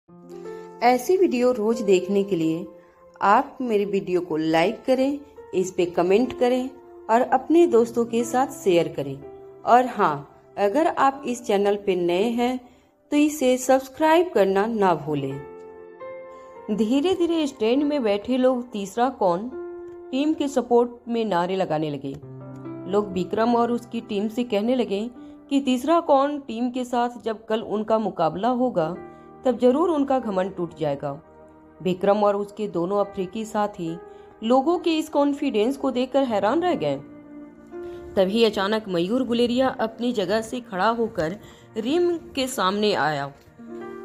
ऐसी वीडियो रोज देखने के लिए आप मेरे वीडियो को लाइक करें, इस पे कमेंट करें और अपने दोस्तों के साथ शेयर करें। और हाँ, अगर आप इस चैनल पे नए हैं तो इसे सब्सक्राइब करना ना भूलें। धीरे धीरे स्टैंड में बैठे लोग तीसरा कौन टीम के सपोर्ट में नारे लगाने लगे। लोग विक्रम और उसकी टीम से कहने लगे कि तीसरा कौन टीम के साथ जब कल उनका मुकाबला होगा तब जरूर उनका घमंड टूट जाएगा। विक्रम और उसके दोनों अफ्रीकी साथी लोगों के इस कॉन्फिडेंस को देखकर हैरान रह गए। तभी अचानक मयूर गुलेरिया अपनी जगह से खड़ा होकर रिंग के सामने आया।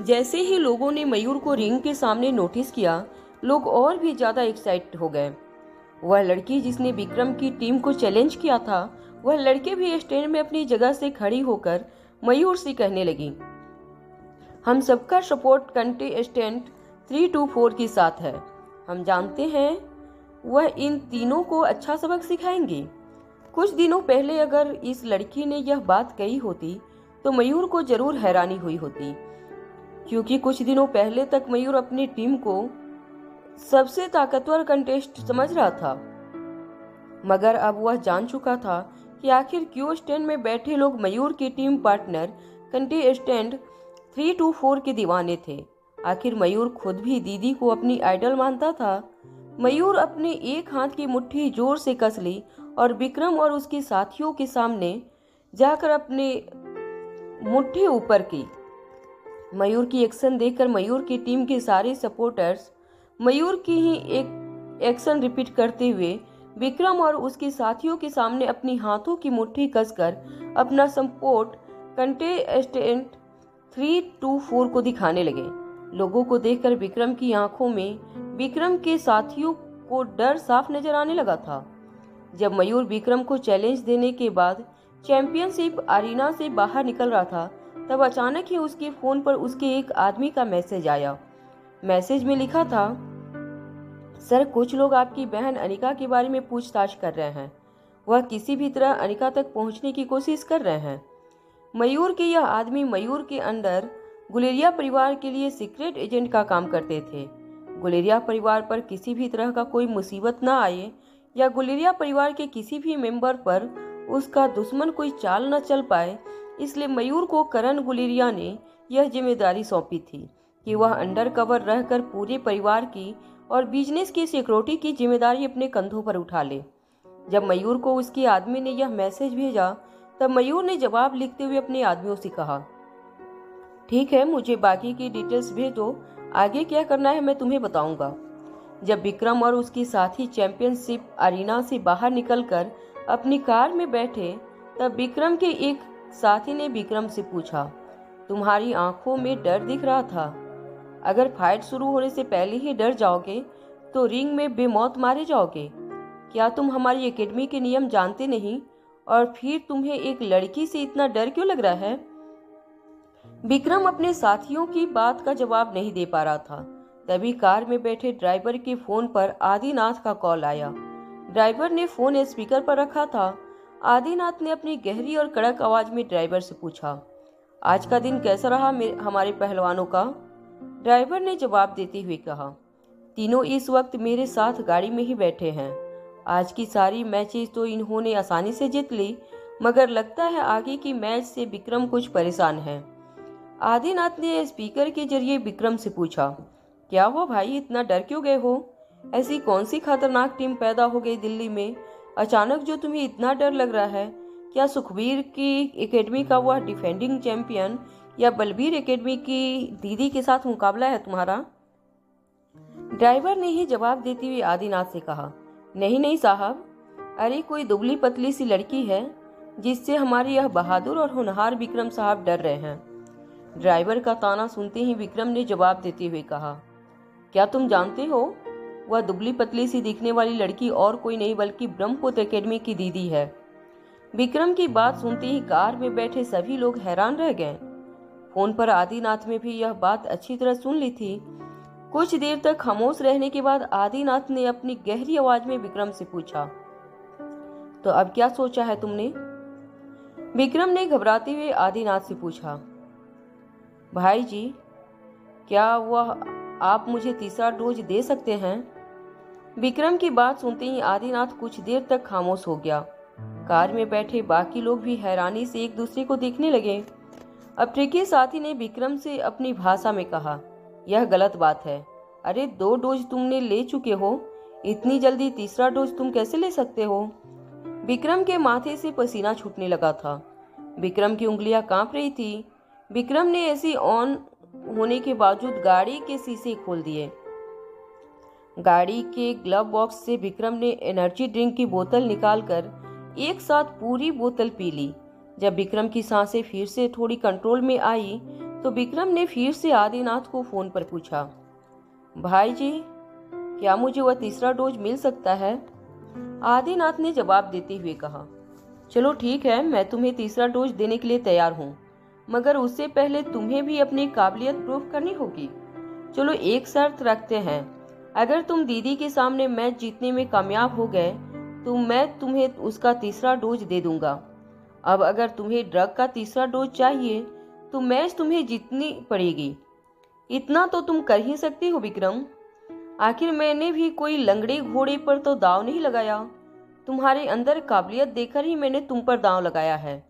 जैसे ही लोगों ने मयूर को रिंग के सामने नोटिस किया, लोग और भी ज्यादा एक्साइट हो गए। वह लड़की जिसने विक्रम की टीम को चैलेंज किया था, वह लड़के भी स्टैंड में अपनी जगह से खड़ी होकर मयूर से कहने लगी, हम सबका सपोर्ट कंटेस्टेंट 324 के साथ है। हम जानते हैं वह इन तीनों को अच्छा सबक सिखाएंगी। कुछ दिनों पहले अगर इस लड़की ने यह बात कही होती तो मयूर को जरूर हैरानी हुई होती, क्योंकि कुछ दिनों पहले तक मयूर अपनी टीम को सबसे ताकतवर कंटेस्ट समझ रहा था। मगर अब वह जान चुका था कि आखिर क्यों स्टैंड में बैठे लोग मयूर की टीम पार्टनर कंटेस्टेंट 324 के दीवाने थे। आखिर मयूर खुद भी दीदी को अपनी आइडल मानता था। मयूर अपने एक हाथ की मुट्ठी जोर से कस ली और विक्रम और उसके साथियों के सामने जाकर अपने मुट्ठी ऊपर की। मयूर की एक्शन देखकर मयूर की टीम के सारे सपोर्टर्स मयूर की ही एक एक्शन रिपीट करते हुए विक्रम और उसके साथियों के सामने अपनी हाथों की मुट्ठी कसकर अपना सपोर्ट कंटेस्टेंट 324 को दिखाने लगे। लोगों को देखकर विक्रम की आंखों में विक्रम के साथियों को डर साफ नजर आने लगा था। जब मयूर विक्रम को चैलेंज देने के बाद चैंपियनशिप अरीना से बाहर निकल रहा था, तब अचानक ही उसके फोन पर उसके एक आदमी का मैसेज आया। मैसेज में लिखा था, सर, कुछ लोग आपकी बहन अनिका के बारे में पूछताछ कर रहे हैं। वह किसी भी तरह अनिका तक पहुंचने की कोशिश कर रहे हैं। मयूर के यह आदमी मयूर के अंडर गुलेरिया परिवार के लिए सीक्रेट एजेंट का काम करते थे। गुलेरिया परिवार पर किसी भी तरह का कोई मुसीबत न आए या गुलेरिया परिवार के किसी भी मेंबर पर उसका दुश्मन कोई चाल न चल पाए, इसलिए मयूर को करण गुलेरिया ने यह जिम्मेदारी सौंपी थी कि वह अंडर कवर रहकर पूरे परिवार की और बिजनेस की सिक्योरिटी की जिम्मेदारी अपने कंधों पर उठा ले। जब मयूर को उसके आदमी ने यह मैसेज भेजा, तब मयूर ने जवाब लिखते हुए अपने आदमियों से कहा, ठीक है, मुझे बाकी की डिटेल्स भेज दो, आगे क्या करना है मैं तुम्हें बताऊंगा। जब विक्रम और उसके साथी चैंपियनशिप अरीना से बाहर निकलकर अपनी कार में बैठे, तब विक्रम के एक साथी ने विक्रम से पूछा, तुम्हारी आंखों में डर दिख रहा था। अगर फाइट शुरू होने से पहले ही डर जाओगे तो रिंग में बेमौत मारे जाओगे। क्या तुम हमारी एकेडमी के नियम जानते नहीं? और फिर तुम्हें एक लड़की से इतना डर क्यों लग रहा है? विक्रम अपने साथियों की बात का जवाब नहीं दे पा रहा था। तभी कार में बैठे ड्राइवर के फोन पर आदिनाथ का कॉल आया। ड्राइवर ने फोन स्पीकर पर रखा था। आदिनाथ ने अपनी गहरी और कड़क आवाज में ड्राइवर से पूछा, आज का दिन कैसा रहा हमारे पहलवानों का? ड्राइवर ने जवाब देते हुए कहा, तीनों इस वक्त मेरे साथ गाड़ी में ही बैठे हैं। आज की सारी मैचेस तो इन्होंने आसानी से जीत ली, मगर लगता है आगे की मैच से विक्रम कुछ परेशान है। आदिनाथ ने स्पीकर के जरिए विक्रम से पूछा, क्या हुआ भाई, इतना डर क्यों गए हो? ऐसी कौन सी खतरनाक टीम पैदा हो गई दिल्ली में अचानक जो तुम्हें इतना डर लग रहा है? क्या सुखबीर की एकेडमी का वह डिफेंडिंग चैंपियन या बलबीर एकेडमी की दीदी के साथ मुकाबला है तुम्हारा? ड्राइवर ने ही जवाब देते हुए आदिनाथ से कहा, नहीं नहीं साहब, अरे कोई दुबली पतली सी लड़की है जिससे हमारे यह बहादुर और होनहार विक्रम साहब डर रहे हैं। ड्राइवर का ताना सुनते ही विक्रम ने जवाब देते हुए कहा, क्या तुम जानते हो, वह दुबली पतली सी दिखने वाली लड़की और कोई नहीं बल्कि ब्रह्मपुत्र एकेडमी की दीदी है। विक्रम की बात सुनते ही कार में बैठे सभी लोग हैरान रह गए। फोन पर आदिनाथ ने भी यह बात अच्छी तरह सुन ली थी। कुछ देर तक खामोश रहने के बाद आदिनाथ ने अपनी गहरी आवाज में विक्रम से पूछा, तो अब क्या सोचा है तुमने? विक्रम ने घबराते हुए आदिनाथ से पूछा, भाई जी, क्या वह आप मुझे तीसरा डोज दे सकते हैं? विक्रम की बात सुनते ही आदिनाथ कुछ देर तक खामोश हो गया। कार में बैठे बाकी लोग भी हैरानी से एक दूसरे को देखने लगे। अफ्रीकी साथी ने विक्रम से अपनी भाषा में कहा, यह गलत बात है। अरे 2 डोज तुमने ले चुके हो, इतनी जल्दी तीसरा डोज तुम कैसे ले सकते हो? विक्रम के माथे से पसीना छूटने लगा था। विक्रम की उंगलियां कांप रही थी। विक्रम ने ऐसी ऑन होने के बावजूद गाड़ी के शीशे खोल दिए। गाड़ी के ग्लव बॉक्स से विक्रम ने एनर्जी ड्रिंक की बोतल निकालकर एक साथ पूरी बोतल पी ली। जब विक्रम की सांसें फिर से थोड़ी कंट्रोल में आई तो विक्रम ने फिर से आदिनाथ को फोन पर पूछा, भाई जी, क्या मुझे वह तीसरा डोज मिल सकता है? आदिनाथ ने जवाब देते हुए कहा, चलो ठीक है, मैं तुम्हें तीसरा डोज देने के लिए तैयार हूँ, मगर उससे पहले तुम्हें भी अपनी काबिलियत प्रूव करनी होगी। चलो एक शर्त रखते हैं, अगर तुम दीदी के सामने मैच जीतने में कामयाब हो गए तो मैं तुम्हें उसका तीसरा डोज दे दूंगा। अब अगर तुम्हें ड्रग का तीसरा डोज चाहिए तो मैच तुम्हें जीतनी पड़ेगी। इतना तो तुम कर ही सकते हो विक्रम। आखिर मैंने भी कोई लंगड़े घोड़े पर तो दांव नहीं लगाया। तुम्हारे अंदर काबिलियत देखकर ही मैंने तुम पर दांव लगाया है।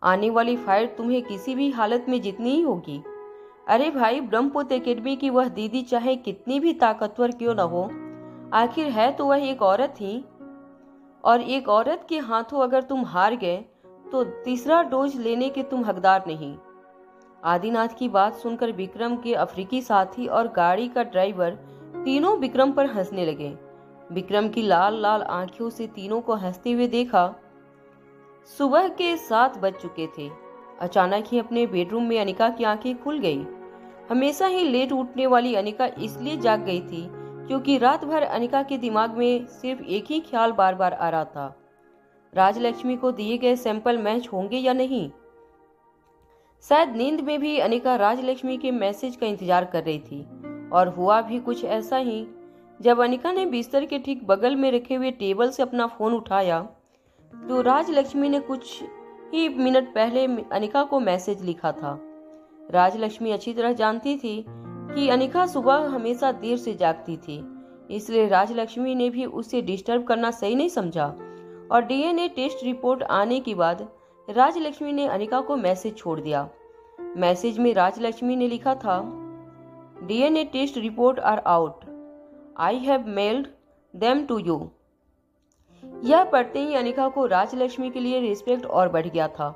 आने वाली फाइट तुम्हें किसी भी हालत में जीतनी ही होगी। अरे भाई, ब्रह्मपुत्र एकेडमी की वह दीदी चाहे कितनी भी ताकतवर क्यों न हो, आखिर है तो वह एक औरत ही, और एक औरत के हाथों अगर तुम हार गए तो तीसरा डोज लेने के तुम हकदार नहीं। आदिनाथ की बात सुनकर विक्रम के अफ्रीकी साथी और गाड़ी का ड्राइवर तीनों विक्रम पर हंसने लगे। विक्रम की लाल लाल आंखों से तीनों को हंसते हुए देखा। सुबह के 7 बज चुके थे। अचानक ही अपने बेडरूम में अनिका की आंखें खुल गई। हमेशा ही लेट उठने वाली अनिका इसलिए जाग गई थी क्योंकि रात भर अनिका के दिमाग में सिर्फ एक ही ख्याल बार बार आ रहा था, राजलक्ष्मी को दिए गए सैंपल मैच होंगे या नहीं। शायद नींद में भी अनिका राजलक्ष्मी के मैसेज का इंतजार कर रही थी, और हुआ भी कुछ ऐसा ही। जब अनिका ने बिस्तर के ठीक बगल में रखे हुए टेबल से अपना फोन उठाया तो राजलक्ष्मी ने कुछ ही मिनट पहले अनिका को मैसेज लिखा था। राजलक्ष्मी अच्छी तरह जानती थी कि अनिका सुबह हमेशा देर से जागती थी, इसलिए राजलक्ष्मी ने भी उसे डिस्टर्ब करना सही नहीं समझा, और डीएनए टेस्ट रिपोर्ट आने के बाद राजलक्ष्मी ने अनिका को मैसेज छोड़ दिया। मैसेज में राजलक्ष्मी ने लिखा था, DNA test report are out, I have mailed them to you. यह पढ़ते ही अनिका को राजलक्ष्मी के लिए रिस्पेक्ट और बढ़ गया था।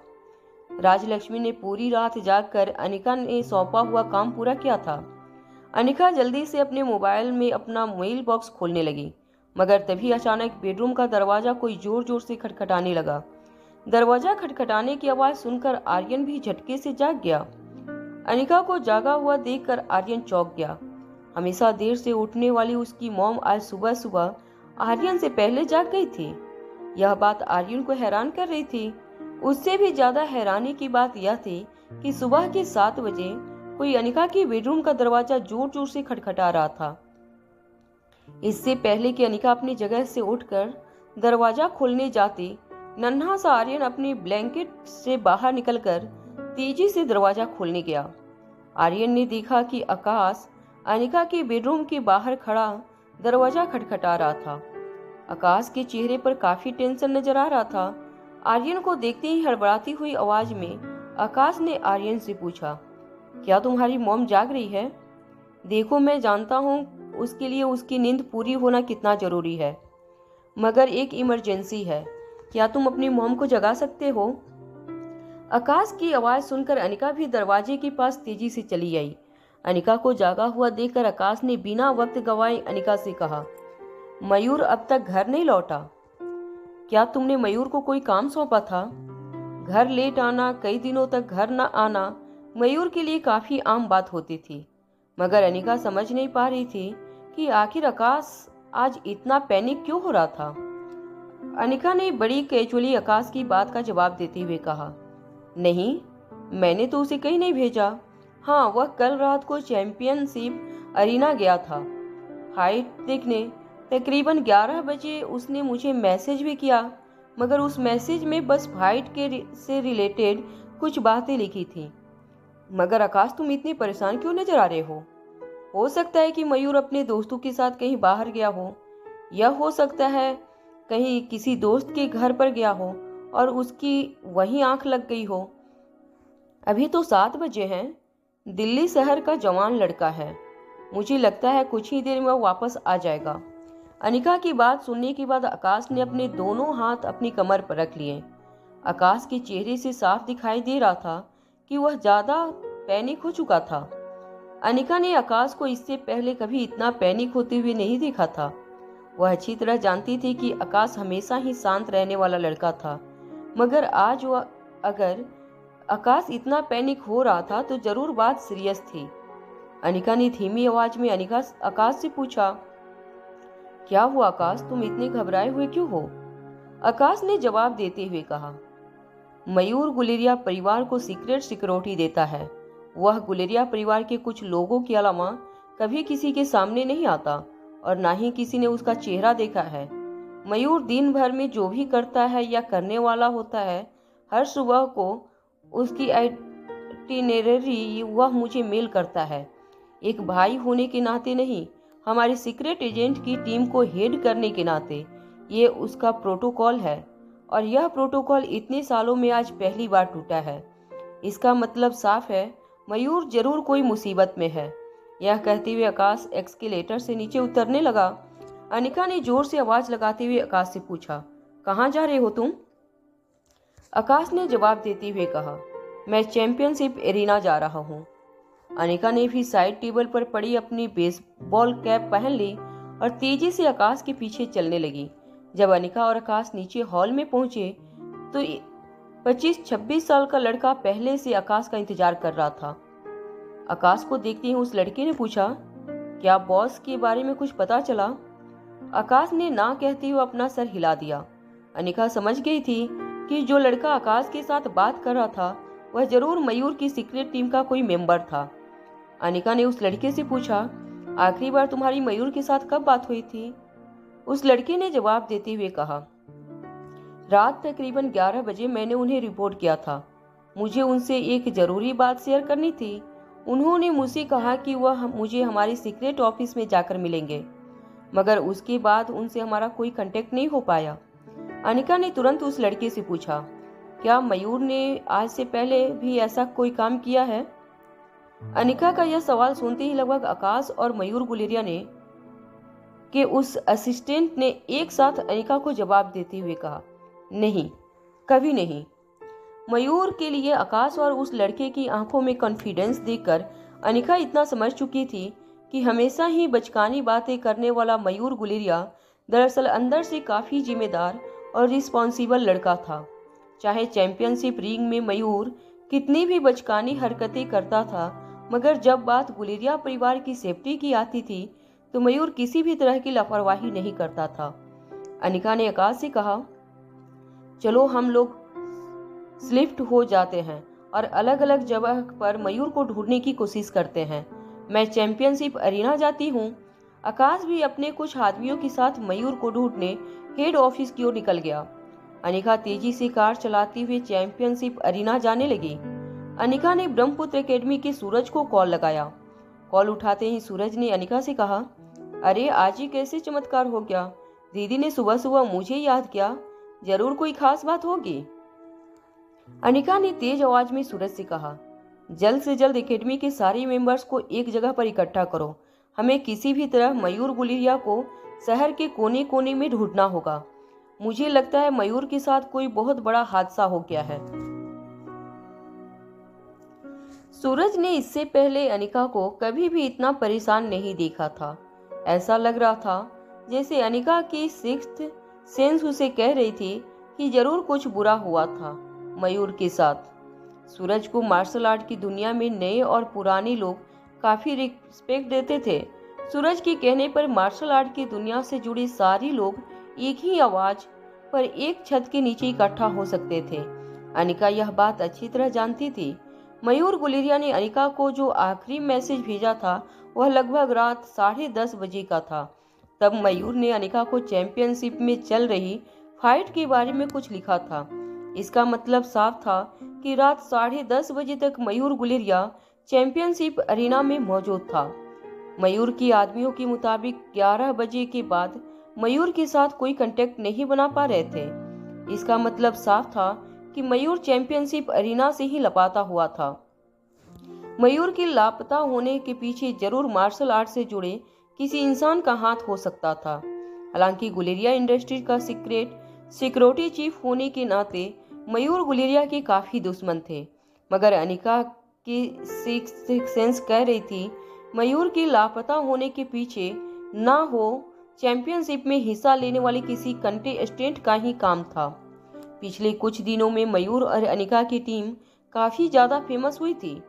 राजलक्ष्मी ने पूरी रात जागकर अनिका ने सौंपा हुआ काम पूरा किया था। अनिका जल्दी से अपने मोबाइल में अपना मेल बॉक्स खोलने लगी, मगर तभी अचानक बेडरूम का दरवाजा कोई जोर जोर से खटखटाने लगा। दरवाजा खटखटाने की आवाज सुनकर आर्यन भी झटके से जाग गया। अनिका को जागा हुआ देखकर आर्यन चौंक गया। हमेशा देर से उठने वाली उसकी मॉम आज सुबह सुबह आर्यन से पहले जाग गई थी। यह बात आर्यन को हैरान कर रही थी। उससे भी ज्यादा हैरानी की बात यह थी कि सुबह के 7 बजे कोई अनिका की बेडरूम का दरवाजा जोर जोर से खटखटा रहा था। इससे पहले कि अनिका अपनी जगह से उठकर दरवाजा खोलने जाती, नन्हा सा आर्यन अपनी ब्लैंकेट से बाहर निकलकर तेजी से दरवाजा खोलने गया। आर्यन ने देखा कि आकाश अनिका के बेडरूम के बाहर खड़ा दरवाजा खटखटा रहा था। आकाश के चेहरे पर काफी टेंशन नजर आ रहा था। आर्यन को देखते ही हड़बड़ाती हुई आवाज में आकाश ने आर्यन से पूछा, क्या तुम्हारी मॉम जाग रही है? देखो, मैं जानता हूँ उसके लिए उसकी नींद पूरी होना कितना जरूरी है, मगर एक इमरजेंसी है। क्या तुम अपनी मॉम को जगा सकते हो? आकाश की आवाज सुनकर अनिका भी दरवाजे के पास तेजी से चली आई। अनिका को जागा हुआ देखकर आकाश ने बिना वक्त गवाए अनिका से कहा, मयूर अब तक घर नहीं लौटा। क्या तुमने मयूर को कोई काम सौंपा था? घर लेट आना, कई दिनों तक घर न आना मयूर के लिए काफी आम बात होती थी, मगर अनिका समझ नहीं पा रही थी कि आखिर आकाश आज इतना पैनिक क्यों हो रहा था। अनिका ने बड़ी कैजुअली आकाश की बात का जवाब देते हुए कहा, नहीं, मैंने तो उसे कहीं नहीं भेजा। हाँ, वह कल रात को चैंपियनशिप अरीना गया था हाइट देखने। तकरीबन 11 बजे उसने मुझे मैसेज भी किया, मगर उस मैसेज में बस फाइट से रिलेटेड कुछ बातें लिखी थी। मगर आकाश, तुम इतने परेशान क्यों नजर आ रहे हो सकता है कि मयूर अपने दोस्तों के साथ कहीं बाहर गया हो, या हो सकता है कहीं किसी दोस्त के घर पर गया हो और उसकी वहीं आंख लग गई हो। अभी तो 7 बजे हैं। दिल्ली शहर का जवान लड़का है, मुझे लगता है कुछ ही देर में वो वापस आ जाएगा। अनिका की बात सुनने के बाद आकाश ने अपने दोनों हाथ अपनी कमर पर रख लिए। आकाश के चेहरे से साफ दिखाई दे रहा था कि वह ज्यादा पैनिक हो चुका था। अनिका ने आकाश को इससे पहले कभी इतना पैनिक होते हुए नहीं देखा था। वह अच्छी तरह जानती थी कि आकाश हमेशा ही शांत रहने वाला लड़का था, मगर आज वह अगर आकाश इतना पैनिक हो रहा था तो जरूर बात सीरियस थी। अनिका ने धीमी आवाज में आकाश से पूछा, क्या हुआ आकाश, तुम इतने घबराए हुए क्यों हो? आकाश ने जवाब देते हुए कहा, मयूर गुलेरिया परिवार को सीक्रेट सिक्योरिटी देता है। वह गुलेरिया परिवार के कुछ लोगों के अलावा कभी किसी के सामने नहीं आता और ना ही किसी ने उसका चेहरा देखा है। मयूर दिन भर में जो भी करता है या करने वाला होता है, हर सुबह को उसकी आइटिनरी वह मुझे मेल करता है। एक भाई होने के नाते नहीं, हमारी सीक्रेट एजेंट की टीम को हेड करने के नाते ये उसका प्रोटोकॉल है, और यह प्रोटोकॉल इतने सालों में आज पहली बार टूटा है। इसका मतलब साफ है, मयूर जरूर कोई मुसीबत में है। यह कहते हुए आकाश एक्सकेलेटर से नीचे उतरने लगा। अनिका ने जोर से आवाज लगाते हुए आकाश से पूछा, कहाँ जा रहे हो तुम? आकाश ने जवाब देते हुए कहा, मैं चैंपियनशिप एरिना जा रहा हूँ। अनिका ने भी साइड टेबल पर पड़ी अपनी बेसबॉल कैप पहन ली और तेजी से आकाश के पीछे चलने लगी। जब अनिका और आकाश नीचे हॉल में पहुंचे तो 25-26 साल का लड़का पहले से आकाश का इंतजार कर रहा था। आकाश को देखते ही उस लड़के ने पूछा, क्या बॉस के बारे में कुछ पता चला? आकाश ने ना कहते हुए अपना सर हिला दिया। अनिका समझ गई थी कि जो लड़का आकाश के साथ बात कर रहा था वह जरूर मयूर की सीक्रेट टीम का कोई मेंबर था। अनिका ने उस लड़के से पूछा, आखिरी बार तुम्हारी मयूर के साथ कब बात हुई थी? उस लड़के ने जवाब देते हुए कहा, रात तकरीबन 11 बजे मैंने उन्हें रिपोर्ट किया था। मुझे उनसे एक जरूरी बात शेयर करनी थी। उन्होंने मुझसे कहा कि वह मुझे हमारे सीक्रेट ऑफिस में जाकर मिलेंगे, मगर उसके बाद उनसे हमारा कोई कांटेक्ट नहीं हो पाया। अनिका ने तुरंत उस लड़के से पूछा, क्या मयूर ने आज से पहले भी ऐसा कोई काम किया है? अनिका का यह सवाल सुनते ही लगभग आकाश और मयूर गुलेरिया ने कि उस असिस्टेंट ने एक साथ अनिका को जवाब देते हुए कहा, नहीं, कभी नहीं। मयूर के लिए आकाश और उस लड़के की आंखों में कॉन्फिडेंस देखकर अनिका इतना समझ चुकी थी कि हमेशा ही बचकानी बातें करने वाला मयूर गुलेरिया दरअसल अंदर से काफी जिम्मेदार और रिस्पॉन्सिबल लड़का था। चाहे चैंपियनशिप रिंग में मयूर कितनी भी बचकानी हरकतें करता था, मगर जब बात गुलेरिया परिवार की सेफ्टी की आती थी तो मयूर किसी भी तरह की लापरवाही नहीं करता था। अनिका ने आकाश से कहा, चलो हम लोग शिफ्ट हो जाते हैं और अलग अलग जगह पर मयूर को ढूंढने की कोशिश करते हैं। मैं चैंपियनशिप एरिना जाती हूँ। आकाश भी अपने कुछ आदमियों के साथ मयूर को ढूंढने हेड ऑफिस की ओर निकल गया। अनिका तेजी से कार चलाती हुए चैंपियनशिप एरिना जाने लगी। अनिका ने ब्रह्मपुत्र एकेडमी के सूरज को कॉल लगाया। कॉल उठाते ही सूरज ने अनिका से कहा, अरे आज ही कैसे चमत्कार हो गया? दीदी ने सुबह सुबह मुझे याद किया, जरूर कोई खास बात होगी। अनिका ने तेज आवाज में सूरज से कहा, जल्द से जल्द एकेडमी के सारे मेंबर्स को एक जगह पर इकट्ठा करो। हमें किसी भी तरह मयूर गुलेरिया को शहर के कोने कोने में ढूंढना होगा। मुझे लगता है मयूर के साथ कोई बहुत बड़ा हादसा हो गया है। सूरज ने इससे पहले अनिका को कभी भी इतना परेशान नहीं देखा था। ऐसा लग रहा था जैसे अनिका की सिक्स्थ सेंस उसे कह रही थी कि जरूर कुछ बुरा हुआ था मयूर के साथ। सूरज को मार्शल आर्ट की दुनिया में नए और पुराने लोग काफी रिस्पेक्ट देते थे। सूरज के कहने पर मार्शल आर्ट की दुनिया से जुड़े सारे लोग एक ही आवाज पर एक छत के नीचे इकट्ठा हो सकते थे। अनिका यह बात अच्छी तरह जानती थी। मयूर गुलेरिया ने अनिका को जो आखिरी मैसेज भेजा था वह लगभग रात 10:30 बजे का था। तब मयूर ने अनिका को चैंपियनशिप में चल रही फाइट के बारे में कुछ लिखा था। इसका मतलब साफ था कि रात 10:30 बजे तक मयूर गुलेरिया चैंपियनशिप अरीना में मौजूद था। मयूर की आदमियों के मुताबिक 11 बजे के बाद मयूर के साथ कोई कांटेक्ट नहीं बना पा रहे थे। इसका मतलब साफ था कि मयूर चैंपियनशिप अरीना से ही लापता हुआ था। मयूर के लापता होने के पीछे जरूर मार्शल आर्ट से जुड़े किसी इंसान का हाथ हो सकता था। हालांकि गुलेरिया इंडस्ट्रीज का सिक्योरिटी चीफ होने के नाते मयूर गुलेरिया के काफी दुश्मन थे, मगर अनिका की सिक्स्थ सेंस कह रही थी मयूर के लापता होने के पीछे ना हो चैंपियनशिप में हिस्सा लेने वाले किसी कंटेस्टेंट का ही काम था। पिछले कुछ दिनों में मयूर और अनिका की टीम काफी ज्यादा फेमस हुई थी।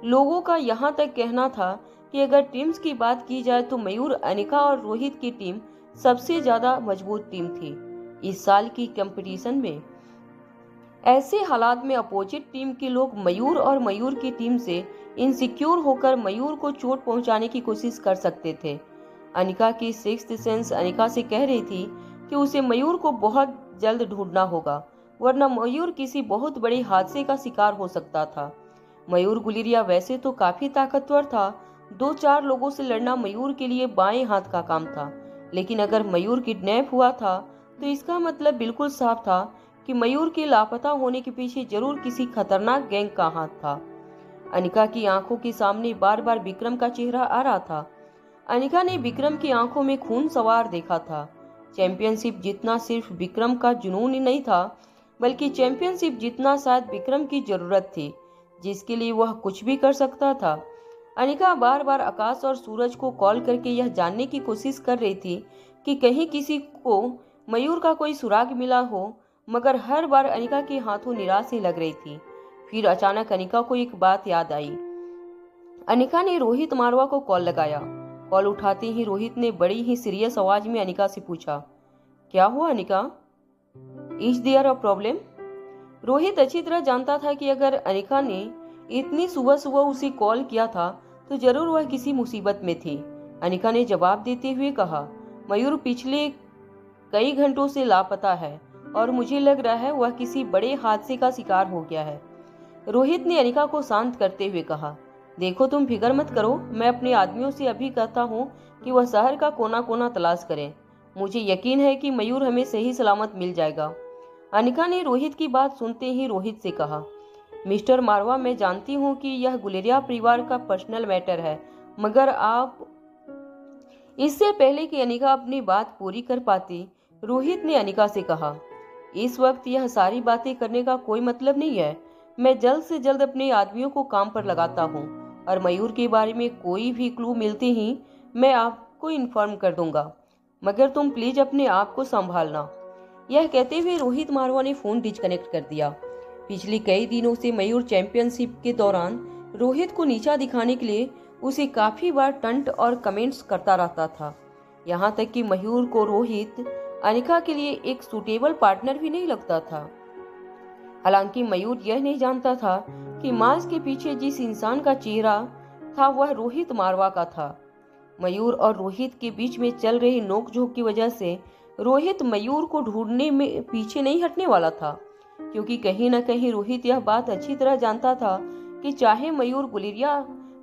लोगों का यहाँ तक कहना था कि अगर टीम्स की बात की जाए तो मयूर, अनिका और रोहित की टीम सबसे ज्यादा मजबूत टीम थी इस साल की कंपटीशन में। ऐसे हालात में अपोजिट टीम के लोग मयूर और मयूर की टीम से इनसिक्योर होकर मयूर को चोट पहुंचाने की कोशिश कर सकते थे। अनिका की सिक्स्थ सेंस अनिका से कह रही थी कि उसे मयूर को बहुत जल्द ढूंढना होगा, वरना मयूर किसी बहुत बड़े हादसे का शिकार हो सकता था। मयूर गुलेरिया वैसे तो काफी ताकतवर था, 2-4 लोगों से लड़ना मयूर के लिए बाएं हाथ का काम था, लेकिन अगर मयूर किडनैप हुआ था तो इसका मतलब बिल्कुल साफ था कि मयूर के लापता होने के पीछे जरूर किसी खतरनाक गैंग का हाथ था। अनिका की आंखों के सामने बार बार विक्रम का चेहरा आ रहा था। अनिका ने विक्रम की आंखों में खून सवार देखा था। चैंपियनशिप जीतना सिर्फ विक्रम का जुनून ही नहीं था, बल्कि चैंपियनशिप जीतना शायद विक्रम की जरूरत थी, जिसके लिए वह कुछ भी कर सकता था। अनिका बार बार आकाश और सूरज को कॉल करके यह जानने की कोशिश कर रही थी कि कहीं किसी को मयूर का कोई सुराग मिला हो, मगर हर बार अनिका के हाथों निराश ही लग रही थी। फिर अचानक अनिका को एक बात याद आई। अनिका ने रोहित मारवा को कॉल लगाया। कॉल उठाते ही रोहित ने बड़ी ही सीरियस आवाज में अनिका से पूछा, क्या हुआ Anika? Is there a problem? Rohit अच्छी तरह जानता था कि अगर अनिका ने इतनी सुबह सुबह उसे कॉल किया था तो जरूर वह किसी मुसीबत में थी। अनिका ने जवाब देते हुए कहा, मयूर पिछले कई घंटों से लापता है और मुझे लग रहा है वह किसी बड़े हादसे का शिकार हो गया है। रोहित ने अनिका को शांत करते हुए कहा, देखो तुम फिक्र मत करो, मैं अपने आदमियों से अभी कहता हूँ कि वह शहर का कोना कोना तलाश करें। मुझे यकीन है कि मयूर हमें सही सलामत मिल जाएगा। अनिका ने रोहित की बात सुनते ही रोहित से कहा, मिस्टर मारवा, मैं जानती हूँ कि यह गुलेरिया परिवार का पर्सनल मैटर है, मगर आप। इससे पहले कि अनिका अपनी बात पूरी कर पाती, रोहित ने अनिका से कहा, इस वक्त यह सारी बातें करने का कोई मतलब नहीं है। मैं जल्द से जल्द अपने आदमियों को काम पर लगाता हूँ और मयूर के बारे में कोई भी क्लू मिलते ही मैं आपको इन्फॉर्म कर दूंगा, मगर तुम प्लीज अपने आप को संभालना। यह कहते हुए रोहित मारवा ने फोन डिस्कनेक्ट कर दिया। पिछले कई दिनों से मयूर चैंपियनशिप के दौरान रोहित को नीचा दिखाने के लिए उसे काफी बार टंट और कमेंट्स करता रहता था। यहाँ तक कि मयूर को रोहित अनिका के लिए एक सूटेबल पार्टनर भी नहीं लगता था। हालांकि मयूर यह नहीं जानता था कि मास्क के पीछे जिस इंसान का चेहरा था वह रोहित मारवा का था। मयूर और रोहित के बीच में चल रही नोकझोंक की वजह से रोहित मयूर को ढूंढने में पीछे नहीं हटने वाला था, क्योंकि कहीं न कहीं रोहित यह बात अच्छी तरह जानता था कि चाहे मयूर गुलेरिया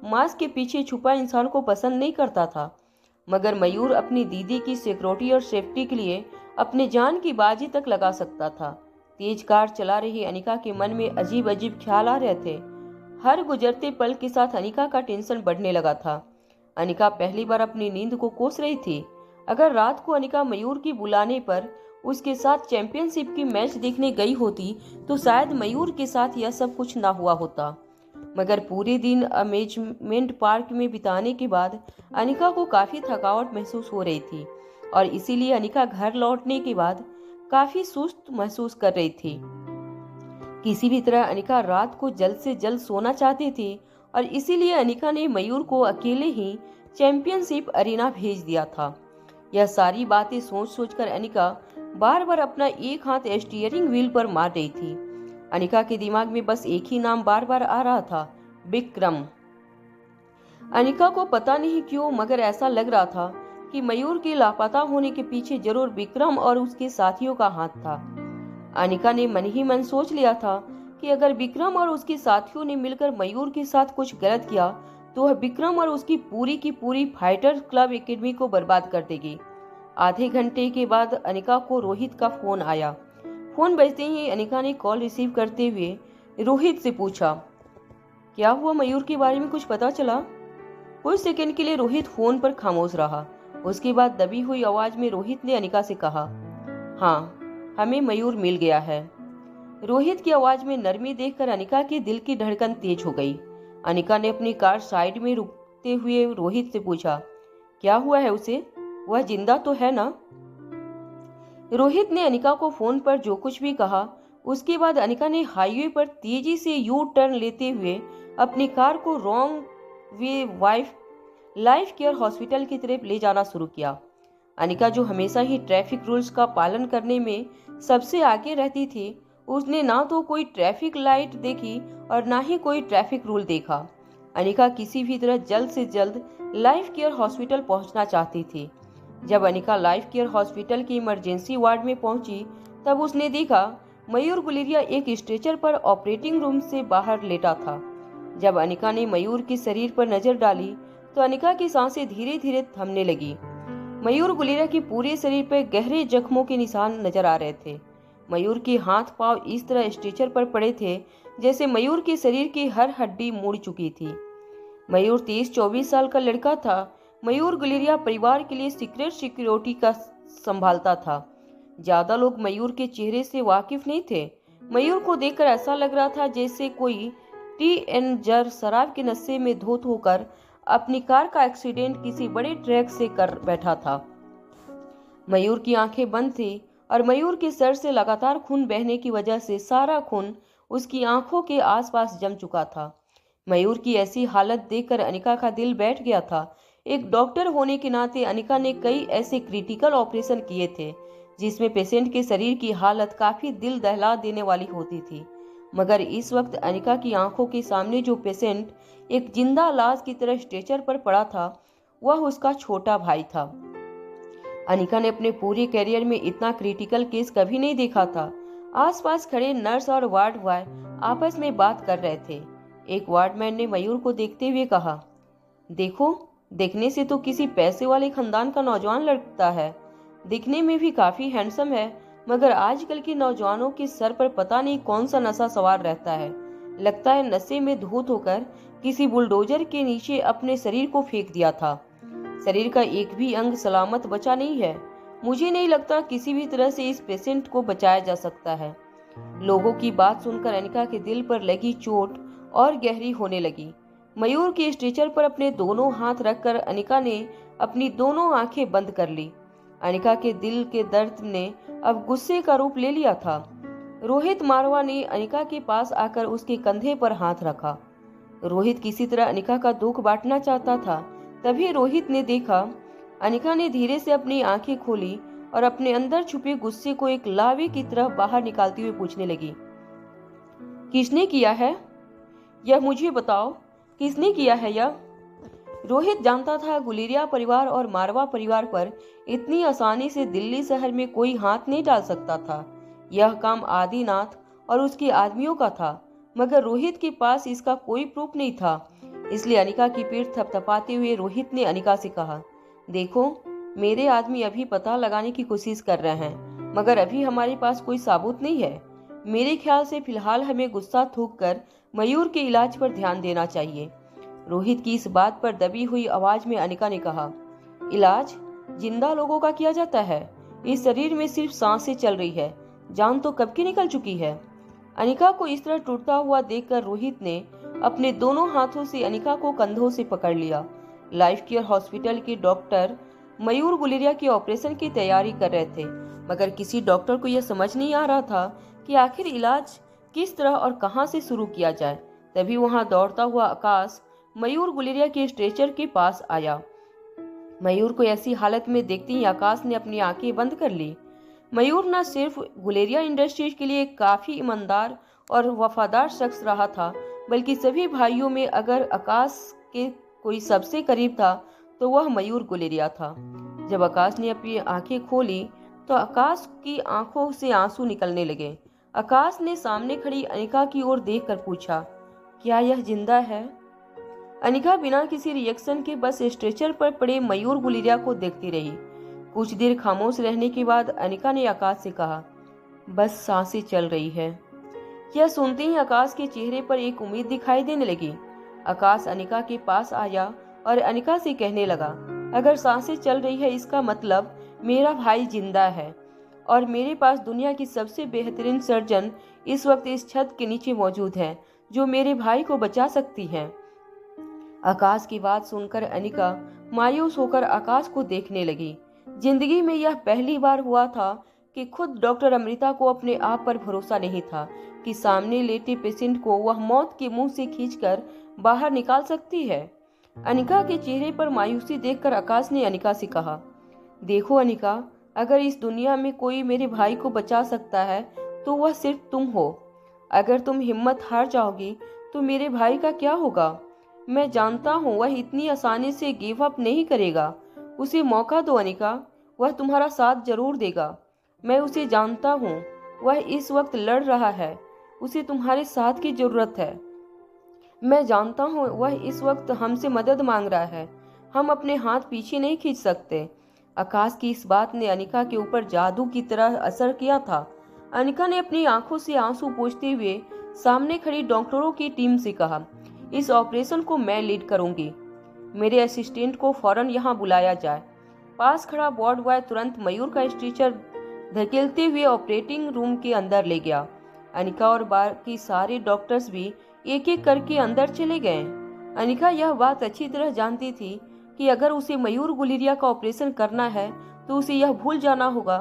मास्क के पीछे छुपा इंसान को पसंद नहीं करता था, मगर मयूर अपनी दीदी की सिक्योरिटी और सेफ्टी के लिए अपने जान की बाजी तक लगा सकता था। तेज कार चला रही अनिका के मन में अजीब अजीब ख्याल आ रहे थे। हर गुजरते पल के साथ अनिका का टेंशन बढ़ने लगा था। अनिका पहली बार अपनी नींद को कोस रही थी। अगर रात को अनिका मयूर की बुलाने पर उसके साथ चैंपियनशिप की मैच देखने गई होती तो शायद मयूर के साथ यह सब कुछ ना हुआ होता, मगर पूरे दिन अमेजमेंट पार्क में बिताने के बाद अनिका को काफी थकावट महसूस हो रही थी और इसीलिए अनिका घर लौटने के बाद काफी सुस्त महसूस कर रही थी। किसी भी तरह अनिका रात को जल्द से जल्द सोना चाहती थी और इसीलिए अनिका ने मयूर को अकेले ही चैंपियनशिप अरीना भेज दिया था। यह सारी बातें सोच सोचकर अनिका बार बार अपना एक हाथ स्टीयरिंग व्हील पर मार रही थी। अनिका के दिमाग में बस एक ही नाम बार बार आ रहा था, विक्रम। अनिका को पता नहीं क्यों मगर ऐसा लग रहा था कि मयूर के लापता होने के पीछे जरूर विक्रम और उसके साथियों का हाथ था। अनिका ने मन ही मन सोच लिया था कि अगर विक्रम और उसके साथियों ने मिलकर मयूर के साथ कुछ गलत किया तो वह विक्रम और उसकी पूरी की पूरी फाइटर क्लब एकेडमी को बर्बाद कर देगी। आधे घंटे के बाद अनिका को रोहित का फोन आया। फोन बजते ही अनिका ने कॉल रिसीव करते हुए रोहित से पूछा, क्या हुआ, मयूर के बारे में कुछ पता चला? कुछ सेकंड के लिए रोहित फोन पर खामोश रहा। उसके बाद दबी हुई आवाज में रोहित ने अनिका से कहा, हाँ, हमें मयूर मिल गया है। रोहित की आवाज में नरमी देखकर अनिका के दिल की धड़कन तेज हो गई। अनिका ने अपनी कार साइड में रुकते हुए रोहित से पूछा, क्या हुआ है उसे? वह जिंदा तो है ना? रोहित ने अनिका को फोन पर जो कुछ भी कहा, उसके बाद अनिका ने हाईवे पर तेजी से यू टर्न लेते हुए अपनी कार को wrong way life care hospital की तरफ ले जाना शुरू किया। अनिका, जो हमेशा ही ट्रैफिक रूल्स का पालन करने में सबसे आगे रहती थी, उसने ना तो कोई ट्रैफिक लाइट देखी और ना ही कोई ट्रैफिक रूल देखा। अनिका किसी भी तरह जल्द से जल्द लाइफ केयर हॉस्पिटल पहुंचना चाहती थी। जब अनिका लाइफ केयर हॉस्पिटल की इमरजेंसी वार्ड में पहुंची, तब उसने देखा मयूर गुलेरिया एक स्ट्रेचर पर ऑपरेटिंग रूम से बाहर लेटा था। जब अनिका ने मयूर के शरीर पर नजर डाली तो अनिका की सांसें धीरे धीरे थमने लगी। मयूर गुलेरिया के पूरे शरीर पर गहरे जख्मों के निशान नजर आ रहे थे। मयूर के हाथ पांव इस तरह स्ट्रेचर पर पड़े थे जैसे मयूर के शरीर की हर हड्डी मुड़ चुकी थी। मयूर 23-24 साल का लड़का था। मयूर गुलेरिया परिवार के लिए सीक्रेट सिक्योरिटी का संभालता था। ज्यादा लोग मयूर के चेहरे से वाकिफ नहीं थे। मयूर को देखकर ऐसा लग रहा था जैसे कोई टीनेजर शराब के नशे में धुत होकर अपनी कार का एक्सीडेंट किसी बड़े ट्रक से कर बैठा था। मयूर की आंखें बंद थी और मयूर के सर से लगातार खून बहने की वजह से सारा खून उसकी आंखों के आसपास जम चुका था। मयूर की ऐसी हालत देखकर अनिका का दिल बैठ गया था। एक डॉक्टर होने के नाते अनिका ने कई ऐसे क्रिटिकल ऑपरेशन किए थे जिसमें पेशेंट के शरीर की हालत काफी दिल दहला देने वाली होती थी, मगर इस वक्त अनिका की आंखों के सामने जो पेशेंट एक जिंदा लाश की तरह स्ट्रेचर पर पड़ा था, वह उसका छोटा भाई था। अनिका ने अपने पूरे करियर में इतना क्रिटिकल केस कभी नहीं देखा था। आसपास खड़े नर्स और वार्ड बॉय आपस में बात कर रहे थे। एक वार्डमैन ने मयूर को देखते हुए कहा, देखो, देखने से तो किसी पैसे वाले खानदान का नौजवान लगता है, दिखने में भी काफी हैंडसम है, मगर आजकल के नौजवानों के सर पर पता नहीं कौन सा नशा सवार रहता है। लगता है नशे में धुत होकर किसी बुलडोजर के नीचे अपने शरीर को फेंक दिया था। शरीर का एक भी अंग सलामत बचा नहीं है। मुझे नहीं लगता किसी भी तरह से इस पेशेंट को बचाया जा सकता है। लोगों की बात सुनकर अनिका के दिल पर लगी चोट और गहरी होने लगी। मयूर के स्ट्रेचर पर अपने दोनों हाथ रखकर अनिका ने अपनी दोनों आंखें बंद कर ली। अनिका के दिल के दर्द ने अब गुस्से का रूप ले लिया था। रोहित मारवा ने अनिका के पास आकर उसके कंधे पर हाथ रखा। रोहित किसी तरह अनिका का दुख बांटना चाहता था। तभी रोहित ने देखा अनिका ने धीरे से अपनी आंखें खोली और अपने अंदर छुपे गुस्से को एक लावे की तरह बाहर निकालती हुई पूछने लगी, किसने किया है? यह मुझे बताओ, किसने किया है यह? रोहित जानता था गुलेरिया परिवार और मारवा परिवार पर इतनी आसानी से दिल्ली शहर में कोई हाथ नहीं डाल सकता था। यह काम आदिनाथ और उसके आदमियों का था, मगर रोहित के पास इसका कोई प्रूफ नहीं था। इसलिए अनिका की पीठ थपथपाते हुए रोहित ने अनिका से कहा, देखो, मेरे आदमी अभी पता लगाने की कोशिश कर रहे हैं, मगर अभी हमारे पास कोई सबूत नहीं है। मेरे ख्याल से फिलहाल हमें गुस्सा थूक कर मयूर के इलाज पर ध्यान देना चाहिए। रोहित की इस बात पर दबी हुई आवाज में अनिका ने कहा, इलाज जिंदा लोगों का किया जाता है, इस शरीर में सिर्फ सांसें चल रही है, जान तो कब की निकल चुकी है। अनिका को इस तरह टूटता हुआ देखकर रोहित ने अपने दोनों हाथों से अनिका को कंधों से पकड़ लिया। लाइफ केयर हॉस्पिटल के डॉक्टर मयूर गुलेरिया के ऑपरेशन की तैयारी कर रहे थे, मगर किसी डॉक्टर को यह समझ नहीं आ रहा था कि आखिर इलाज किस तरह और कहां से शुरू किया जाए। तभी वहां दौड़ता हुआ आकाश मयूर गुलेरिया के स्ट्रेचर के पास आया। मयूर को ऐसी हालत में देखते ही आकाश ने अपनी आंखें बंद कर ली। मयूर न सिर्फ गुलेरिया इंडस्ट्रीज के लिए काफी ईमानदार और वफादार शख्स रहा था, बल्कि सभी भाइयों में अगर आकाश के कोई सबसे करीब था तो वह मयूर गुलेरिया था। जब आकाश ने अपनी आंखें खोली तो आकाश की आंखों से आंसू निकलने लगे। आकाश ने सामने खड़ी अनिका की ओर देखकर पूछा, क्या यह जिंदा है? अनिका बिना किसी रिएक्शन के बस स्ट्रेचर पर पड़े मयूर गुलेरिया को देखती रही। कुछ देर खामोश रहने के बाद अनिका ने आकाश से कहा, बस सांसें चल रही है। यह सुनते ही आकाश के चेहरे पर एक उम्मीद दिखाई देने लगी। आकाश अनिका के पास आया और अनिका से कहने लगा, अगर सांसें चल रही है इसका मतलब मेरा भाई जिंदा है और मेरे पास दुनिया की सबसे बेहतरीन सर्जन इस वक्त इस छत के नीचे मौजूद है जो मेरे भाई को बचा सकती है। आकाश की बात सुनकर अनिका मायूस होकर आकाश को देखने लगी। जिंदगी में यह पहली बार हुआ था कि खुद डॉक्टर अमृता को अपने आप पर भरोसा नहीं था कि सामने लेटे पेशेंट को वह मौत के मुंह से खींचकर बाहर निकाल सकती है। अनिका के चेहरे पर मायूसी देखकर आकाश ने अनिका से कहा, देखो अनिका, अगर इस दुनिया में कोई मेरे भाई को बचा सकता है तो वह सिर्फ तुम हो। अगर तुम हिम्मत हार जाओगी तो मेरे भाई का क्या होगा? मैं जानता हूँ वह इतनी आसानी से गिव अप नहीं करेगा। उसे मौका दो अनिका, वह तुम्हारा साथ जरूर देगा। मैं उसे जानता हूँ, वह इस वक्त लड़ रहा है, उसे तुम्हारे साथ की जरूरत है। मैं जानता हूँ वह इस वक्त हमसे मदद मांग रहा है, हम अपने हाथ पीछे नहीं खींच सकते। आकाश की इस बात ने अनिका के ऊपर जादू की तरह असर किया था। अनिका ने अपनी आंखों से आंसू पोंछते हुए सामने खड़ी डॉक्टरों की टीम से कहा, इस ऑपरेशन को मैं लीड करूंगी। मेरे असिस्टेंट को फौरन यहाँ बुलाया जाए। पास खड़ा वार्ड बॉय तुरंत मयूर का स्ट्रेचर धकेलते हुए ऑपरेटिंग रूम के अंदर ले गया। अनिका और बाकी सारे डॉक्टर्स भी एक एक करके अंदर चले गए। अनिका यह बात अच्छी तरह जानती थी कि अगर उसे मयूर गुलेरिया का ऑपरेशन करना है तो उसे यह भूल जाना होगा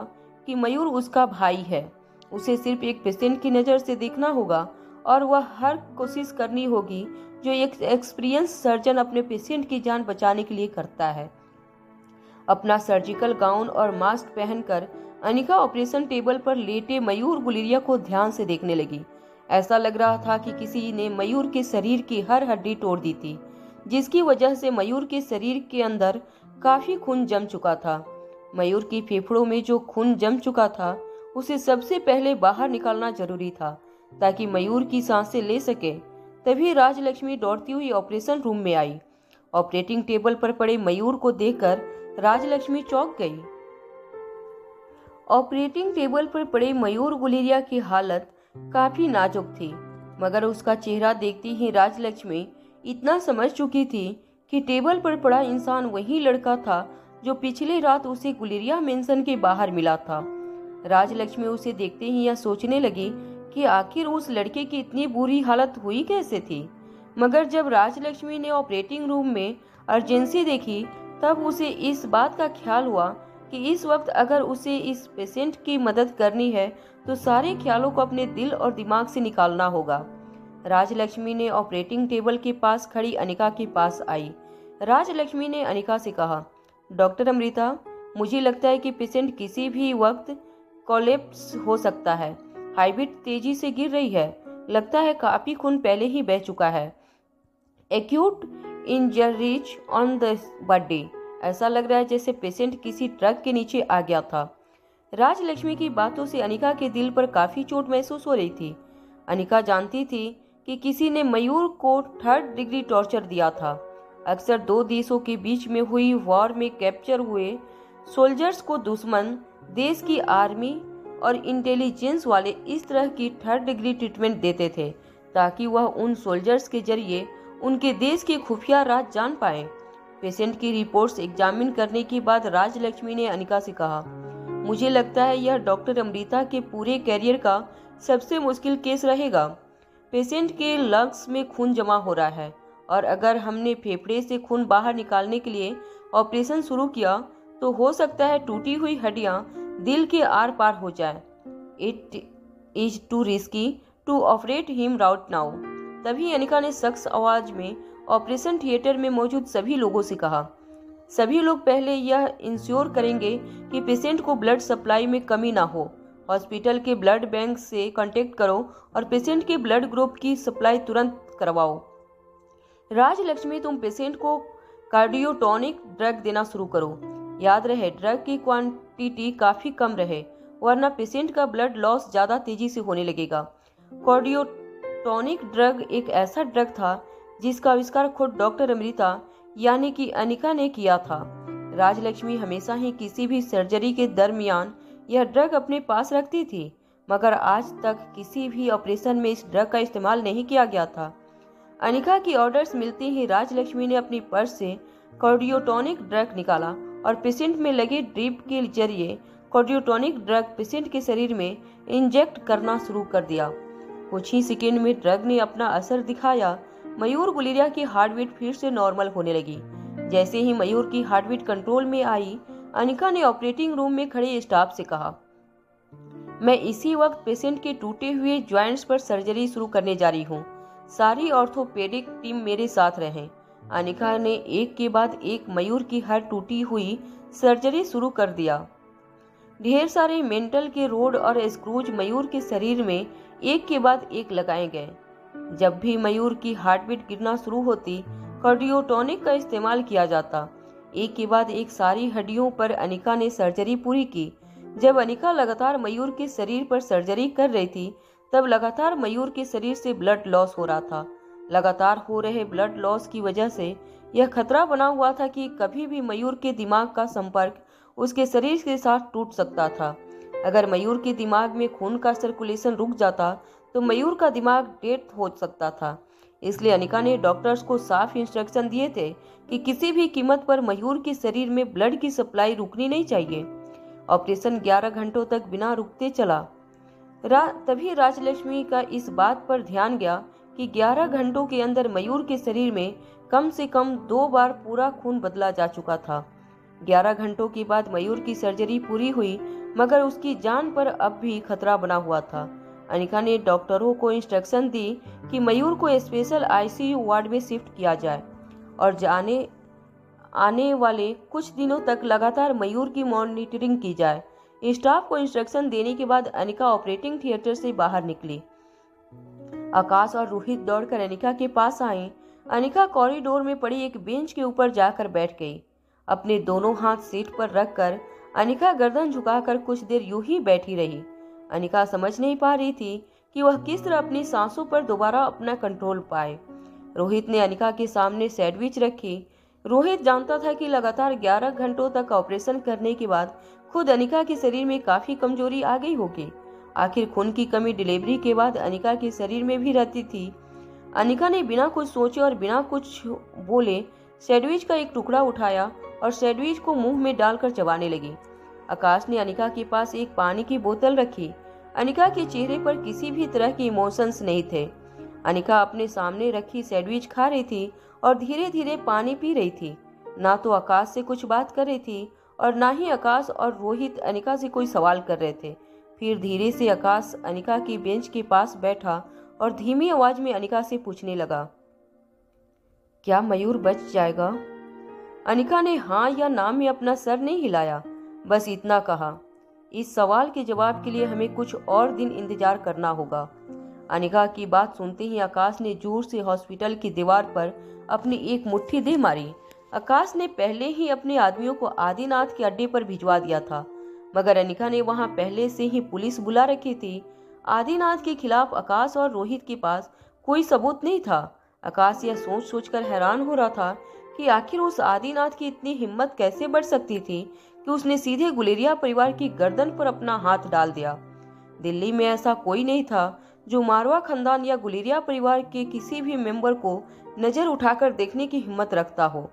कि मयूर उसका भाई है। उसे सिर्फ एक पेशेंट की नज़र से देखना होगा और वह हर कोशिश करनी होगी जो एक एक्सपीरियंस सर्जन अपने पेशेंट की जान बचाने के लिए करता है। अपना सर्जिकल गाउन और मास्क पहनकर अनिका ऑपरेशन टेबल पर लेटे मयूर गुलेरिया को ध्यान से देखने लगी। ऐसा लग रहा था कि किसी ने मयूर के शरीर की हर हड्डी तोड़ दी थी, जिसकी वजह से मयूर के शरीर के अंदर काफी खून जम चुका था। मयूर की फेफड़ों में जो खून जम चुका था उसे सबसे पहले बाहर निकालना जरूरी था ताकि मयूर की सांसें ले सके। तभी राजलक्ष्मी दौड़ती हुई ऑपरेशन रूम में आई। ऑपरेटिंग टेबल पर पड़े मयूर को देखकर राजलक्ष्मी चौंक गई। ऑपरेटिंग टेबल पर पड़े मयूर गुलेरिया की हालत काफी नाजुक थी, मगर उसका चेहरा देखती ही राजलक्ष्मी इतना समझ चुकी थी कि टेबल पर पड़ा इंसान वही लड़का था जो पिछली रात उसे गुलेरिया मेंशन के बाहर मिला था। राजलक्ष्मी उसे देखते ही यह सोचने लगी कि आखिर उस लड़के की इतनी बुरी हालत हुई कैसे थी। मगर जब राजलक्ष्मी ने ऑपरेटिंग रूम में अर्जेंसी देखी तब उसे इस बात का ख्याल हुआ कि इस वक्त अगर उसे इस पेशेंट की मदद करनी है तो सारे ख्यालों को अपने दिल और दिमाग से निकालना होगा। राजलक्ष्मी ने ऑपरेटिंग टेबल के पास खड़ी अनिका के पास आई। राजलक्ष्मी ने अनिका से कहा, डॉक्टर अमृता, मुझे लगता है कि पेशेंट किसी भी वक्त कोलैप्स हो सकता है। हार्टबीट तेजी से गिर रही है, लगता है काफी खून पहले ही बह चुका है। Acute injuries on the body, ऐसा लग रहा है जैसे पेशेंट किसी ट्रक के नीचे आ गया था। राजलक्ष्मी की बातों से अनिका के दिल पर काफी चोट महसूस हो रही थी। अनिका जानती थी कि किसी ने मयूर को 3rd डिग्री टॉर्चर दिया था। अक्सर दो देशों के बीच में हुई वॉर में कैप्चर हुए सोल्जर्स को दुश्मन देश की आर्मी और इंटेलिजेंस वाले इस तरह की 3rd डिग्री ट्रीटमेंट देते थे ताकि वह उन सोल्जर्स के जरिए उनके देश के खुफिया राज जान पाए। पेशेंट की रिपोर्ट्स एग्जामिन करने के बाद राजलक्ष्मी ने अनिका से कहा, मुझे लगता है यह डॉक्टर अमृता के पूरे कैरियर का सबसे मुश्किल केस रहेगा। पेशेंट के लंग्स में खून जमा हो रहा है और अगर हमने फेफड़े से खून बाहर निकालने के लिए ऑपरेशन शुरू किया तो हो सकता है टूटी हुई हड्डियां दिल के आर पार हो जाए। It is too risky to operate him right now. तभी अनिका ने सख्त आवाज में ऑपरेशन थिएटर में मौजूद सभी लोगों से कहा, सभी लोग पहले यह इंश्योर करेंगे कि पेशेंट को ब्लड सप्लाई में कमी ना हो। हॉस्पिटल के ब्लड बैंक से कांटेक्ट करो और पेशेंट के ब्लड ग्रुप की सप्लाई तुरंत करवाओ। राजलक्ष्मी, तुम पेशेंट को कार्डियोटॉनिक ड्रग देना शुरू करो। याद रहे ड्रग की क्वांटिटी काफी कम रहे। वरना पेशेंट का ब्लड लॉस ज़्यादा तेजी से होने लगेगा। कार्डियोटॉनिक ड्रग एक ऐसा ड्रग था जिसका आविष्कार खुद डॉक्टर अमृता यानी कि अनिका ने किया था। राजलक्ष्मी हमेशा ही किसी भी सर्जरी के दरमियान यह ड्रग अपने पास रखती थी, मगर आज तक किसी भी ऑपरेशन में इस ड्रग का इस्तेमाल नहीं किया गया था। अनिका की ऑर्डर्स मिलते ही राजलक्ष्मी ने अपनी पर्स से कार्डियोटॉनिक ड्रग निकाला और पेशेंट में लगे ड्रिप के जरिए कार्डियोटॉनिक ड्रग पेशेंट के शरीर में इंजेक्ट करना शुरू कर दिया। कुछ ही सेकेंड में ड्रग ने अपना असर दिखाया। मयूर गुलेरिया की हार्टबीट फिर से नॉर्मल होने लगी। जैसे ही मयूर की हार्टबीट कंट्रोल में आई, अनिका ने ऑपरेटिंग रूम में खड़े स्टाफ से कहा, मैं इसी वक्त पेशेंट के टूटे हुए ज्वाइंट्स पर सर्जरी शुरू करने जा रही हूँ। सारी ऑर्थोपेडिक टीम मेरे साथ रहें। अनिका ने एक के बाद एक मयूर की हर टूटी हुई सर्जरी शुरू कर दिया। ढेर सारे मेंटल के रोड और स्क्रूज मयूर के शरीर में एक के बाद एक लगाए गए। जब भी मयूर की हार्टबीट गिरना शुरू होती, कार्डियोटॉनिक का इस्तेमाल किया जाता। एक के बाद एक सारी हड्डियों पर अनिका ने सर्जरी पूरी की। जब अनिका लगातार मयूर के शरीर पर सर्जरी कर रही थी, तब लगातार मयूर के शरीर से ब्लड लॉस हो रहा था। लगातार हो रहे ब्लड लॉस की वजह से यह खतरा बना हुआ था कि कभी भी मयूर के दिमाग का संपर्क उसके शरीर के साथ टूट सकता था। अगर मयूर के दिमाग में खून का सर्कुलेशन रुक जाता तो मयूर का दिमाग डेथ हो सकता था। इसलिए अनिका ने डॉक्टर्स को साफ इंस्ट्रक्शन दिए थे कि किसी भी कीमत पर मयूर के शरीर में ब्लड की सप्लाई रुकनी नहीं चाहिए। ऑपरेशन 11 घंटों तक बिना रुकते चला। तभी राजलक्ष्मी का इस बात पर ध्यान गया कि 11 घंटों के अंदर मयूर के शरीर में कम से कम 2 बार पूरा खून बदला जा चुका था। 11 घंटों के बाद मयूर की सर्जरी पूरी हुई, मगर उसकी जान पर अब भी खतरा बना हुआ था। अनिका ने डॉक्टरों को इंस्ट्रक्शन दी कि मयूर को स्पेशल आईसीयू वार्ड में शिफ्ट किया जाए और आने वाले कुछ दिनों तक लगातार मयूर की मॉनिटरिंग की जाए। स्टाफ को इंस्ट्रक्शन देने के बाद अनिका ऑपरेटिंग थिएटर से बाहर निकली। आकाश और रोहित दौड़कर अनिका के पास आए। अनिका कॉरिडोर में पड़ी एक बेंच के ऊपर जाकर बैठ गई। अपने दोनों हाथ सीट पर रखकर अनिका गर्दन झुकाकर कुछ देर यूं ही बैठी रही। अनिका समझ नहीं पा रही थी कि वह किस तरह अपनी सांसों पर दोबारा अपना कंट्रोल पाए। रोहित ने अनिका के सामने सैंडविच रखी। रोहित जानता था कि लगातार 11 घंटों तक ऑपरेशन करने के बाद खुद अनिका के शरीर में काफी कमजोरी आ गई होगी। आखिर खून की कमी डिलीवरी के बाद अनिका के शरीर में भी रहती थी। अनिका ने बिना कुछ सोचे और बिना कुछ बोले सैंडविच का एक टुकड़ा उठाया और सैंडविच को मुंह में डालकर चबाने लगी। आकाश ने अनिका के पास एक पानी की बोतल रखी। अनिका के चेहरे पर किसी भी तरह के इमोशंस नहीं थे। अनिका अपने सामने रखी सैंडविच खा रही थी और धीरे धीरे पानी पी रही थी। ना तो आकाश से कुछ बात कर रही थी और ना ही आकाश और रोहित अनिका से कोई सवाल कर रहे थे। फिर धीरे से आकाश अनिका की बेंच के पास बैठा और धीमी आवाज में अनिका से पूछने लगा, क्या मयूर बच जाएगा? अनिका ने हाँ या ना में अपना सर नहीं हिलाया, बस इतना कहा, इस सवाल के जवाब के लिए हमें कुछ और दिन इंतजार करना होगा। अनिका की बात सुनते ही आकाश ने जोर से हॉस्पिटल की दीवार पर अपनी एक मुट्ठी दे मारी। आकाश ने पहले ही अपने आदमियों को आदिनाथ के अड्डे पर भिजवा दिया था, मगर अनिका ने वहां पहले से ही पुलिस बुला रखी थी। आदिनाथ के खिलाफ आकाश और रोहित के पास कोई सबूत नहीं था। आकाश यह सोच सोचकर हैरान हो रहा था कि आखिर उस आदिनाथ की इतनी हिम्मत कैसे बढ़ सकती थी कि उसने सीधे गुलेरिया परिवार की गर्दन पर अपना हाथ डाल दिया। दिल्ली में ऐसा कोई नहीं था जो मारवा खानदान या गुलेरिया परिवार के किसी भी मेंबर को नजर उठाकर देखने की हिम्मत रखता हो।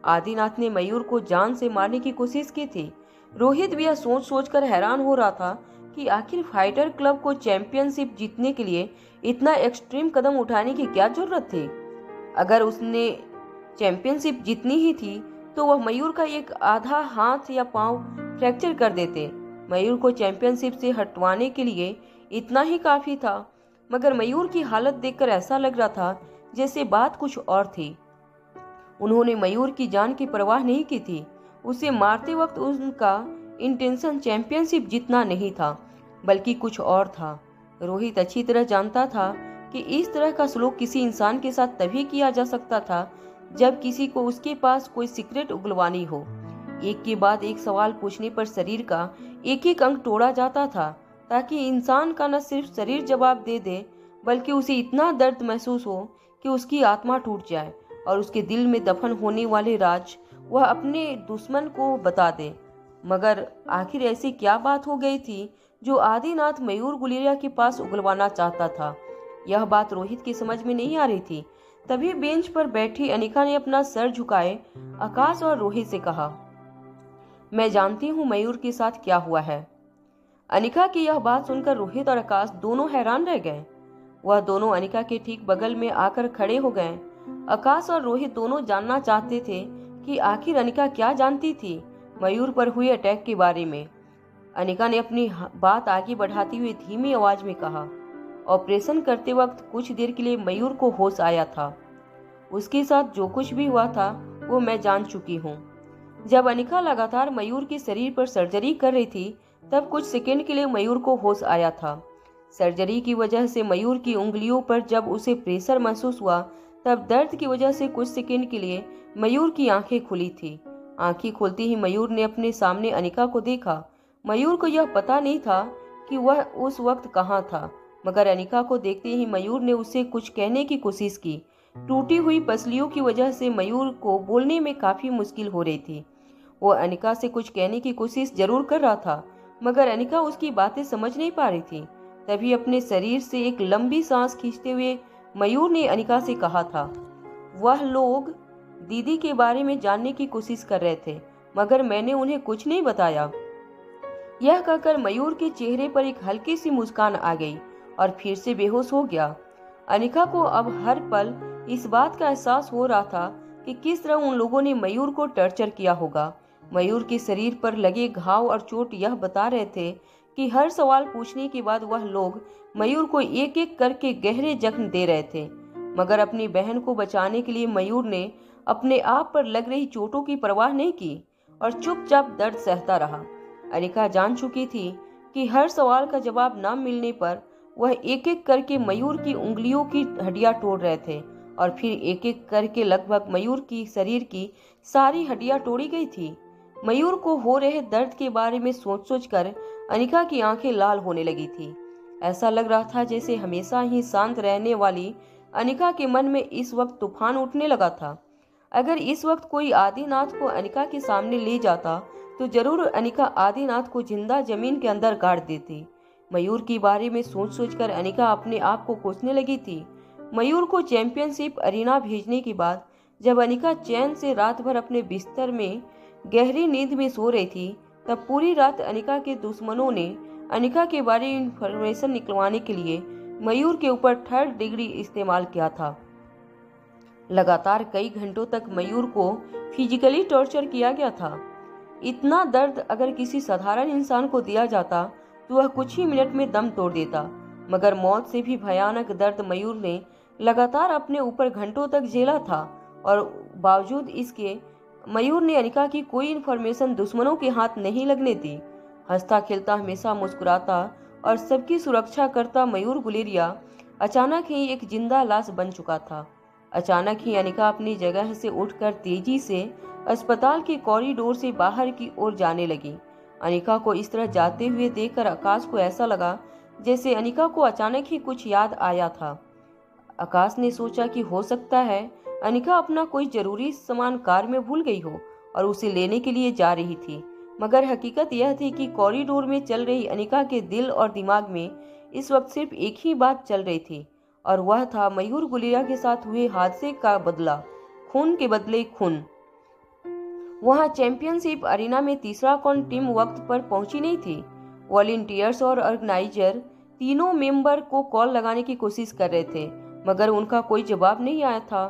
आदिनाथ ने मयूर को जान से मारने की कोशिश की थी। रोहित भी यह सोच सोचकर हैरान हो रहा था कि आखिर फाइटर क्लब को चैंपियनशिप जीतने के लिए इतना एक्सट्रीम कदम उठाने की क्या जरूरत थी। अगर उसने चैंपियनशिप जीतनी ही थी तो वह मयूर का एक आधा हाथ या पांव फ्रैक्चर कर देते। मयूर को चैंपियनशिप से हटवाने के लिए इतना ही काफी था, मगर मयूर की हालत देखकर ऐसा लग रहा था जैसे बात कुछ और थी। उन्होंने मयूर की जान की परवाह नहीं की थी। उसे मारते वक्त उनका इंटेंशन चैंपियनशिप जीतना नहीं था, बल्कि कुछ और था। रोहित अच्छी तरह जानता था कि इस तरह का सलूक किसी इंसान के साथ तभी किया जा सकता था जब किसी को उसके पास कोई सीक्रेट उगलवानी हो। एक के बाद एक सवाल पूछने पर शरीर का एक एक अंग तोड़ा जाता था, ताकि इंसान का न सिर्फ शरीर जवाब दे दे, बल्कि उसे इतना दर्द महसूस हो कि उसकी आत्मा टूट जाए और उसके दिल में दफन होने वाले राज वह अपने दुश्मन को बता दे। मगर आखिर ऐसी क्या बात हो गई थी जो आदिनाथ मयूर गुलेरिया के पास उगलवाना चाहता था? यह बात रोहित की समझ में नहीं आ रही थी। तभी बेंच पर बैठी अनिका ने अपना सर झुकाए आकाश और रोहित से कहा, मैं जानती हूँ मयूर के साथ क्या हुआ है। अनिका की यह बात सुनकर रोहित और आकाश दोनों हैरान रह गए। वह दोनों अनिका के ठीक बगल में आकर खड़े हो गए। आकाश और रोहित दोनों जानना चाहते थे कि आखिर अनिका क्या जानती थी मयूर पर हुए अटैक के बारे में। अनिका ने अपनी बात आगे बढ़ाती हुई धीमी आवाज में कहा, ऑपरेशन करते वक्त कुछ देर के लिए मयूर को होश आया था। उसके साथ जो कुछ भी हुआ था वो मैं जान चुकी हूँ। जब अनिका लगातार मयूर के शरीर पर सर्जरी कर रही थी, तब कुछ सेकंड के लिए मयूर को होश आया था। सर्जरी की वजह से मयूर की उंगलियों पर जब उसे प्रेशर महसूस हुआ, तब दर्द की वजह से कुछ सेकंड के लिए मयूर की आंखें खुली थी। आंखें खुलते ही मयूर ने अपने सामने अनिका को देखा। मयूर को यह पता नहीं था कि वह उस वक्त कहाँ था, मगर अनिका को देखते ही मयूर ने उसे कुछ कहने की कोशिश की। टूटी हुई पसलियों की वजह से मयूर को बोलने में काफी मुश्किल हो रही थी। वो अनिका से कुछ कहने की कोशिश जरूर कर रहा था, मगर अनिका उसकी बातें समझ नहीं पा रही थी। तभी अपने शरीर से एक लंबी सांस खींचते हुए मयूर ने अनिका से कहा था, वह लोग दीदी के बारे में जानने की कोशिश कर रहे थे, मगर मैंने उन्हें कुछ नहीं बताया। यह कहकर मयूर के चेहरे पर एक हल्की सी मुस्कान आ गई और फिर से बेहोश हो गया। अनिका को अब हर पल इस बात का एहसास हो रहा था कि किस तरह उन लोगों ने मयूर को टॉर्चर किया होगा। मयूर के शरीर पर लगे घाव और चोट यह बता रहे थे कि हर सवाल पूछने के बाद वह लोग मयूर को एक एक करके गहरे जख्म दे रहे थे। मगर अपनी बहन को बचाने के लिए मयूर ने अपने आप पर लग रही चोटों की परवाह नहीं की और चुपचाप दर्द सहता रहा। अनिका जान चुकी थी कि हर सवाल का जवाब न मिलने पर वह एक एक करके मयूर की उंगलियों की हड्डियां तोड़ रहे थे और फिर एक एक करके लगभग मयूर की शरीर की सारी हड्डियां तोड़ी गई थी। मयूर को हो रहे दर्द के बारे में सोच सोच कर अनिका की आंखें लाल होने लगी थी। ऐसा लग रहा था जैसे हमेशा ही शांत रहने वाली अनिका के मन में इस वक्त तूफान उठने लगा था। अगर इस वक्त कोई आदिनाथ को अनिका के सामने ले जाता तो जरूर अनिका आदिनाथ को जिंदा जमीन के अंदर गाड़ देती। मयूर के बारे में सोच सोचकर अनिका अपने आप को कोसने लगी थी। मयूर को चैंपियनशिप अरीना भेजने के बाद जब अनिका चैन से रात भर अपने बिस्तर में गहरी नींद में सो रही थी, तब पूरी रात अनिका के दुश्मनों ने अनिका के बारे में इंफॉर्मेशन निकलवाने के लिए मयूर के ऊपर 3rd डिग्री इस्तेमाल किया था। लगातार कई घंटों तक मयूर को फिजिकली टॉर्चर किया गया था। इतना दर्द अगर किसी साधारण इंसान को दिया जाता तो वह कुछ ही मिनट में दम तोड़ देता, मगर मौत से भी भयानक दर्द मयूर ने लगातार अपने ऊपर घंटों तक झेला था और बावजूद इसके मयूर ने अनिका की कोई इन्फॉर्मेशन दुश्मनों के हाथ नहीं लगने दी। हंसता खेलता, हमेशा मुस्कुराता और सबकी सुरक्षा करता मयूर गुलेरिया अचानक ही एक जिंदा लाश बन चुका था। अचानक ही अनिका अपनी जगह से उठकर तेजी से अस्पताल के कॉरिडोर से बाहर की ओर जाने लगी। अनिका को इस तरह जाते हुए देखकर आकाश को ऐसा लगा जैसे अनिका को अचानक ही कुछ याद आया था। आकाश ने सोचा कि हो सकता है अनिका अपना कोई जरूरी सामान कार में भूल गई हो और उसे लेने के लिए जा रही थी, मगर हकीकत यह थी कि कॉरिडोर में चल रही अनिका के दिल और दिमाग में इस वक्त सिर्फ एक ही बात चल रही थी और वह था मयूर गुलेरिया के साथ हुए हादसे का बदला, खून के बदले खून। वहां चैंपियनशिप अरीना में तीसरा कौन टीम वक्त पर पहुंची नहीं थी। वॉलंटियर्स और ऑर्गेनाइजर तीनों मेंबर को कॉल लगाने की कोशिश कर रहे थे, मगर उनका कोई जवाब नहीं आया था।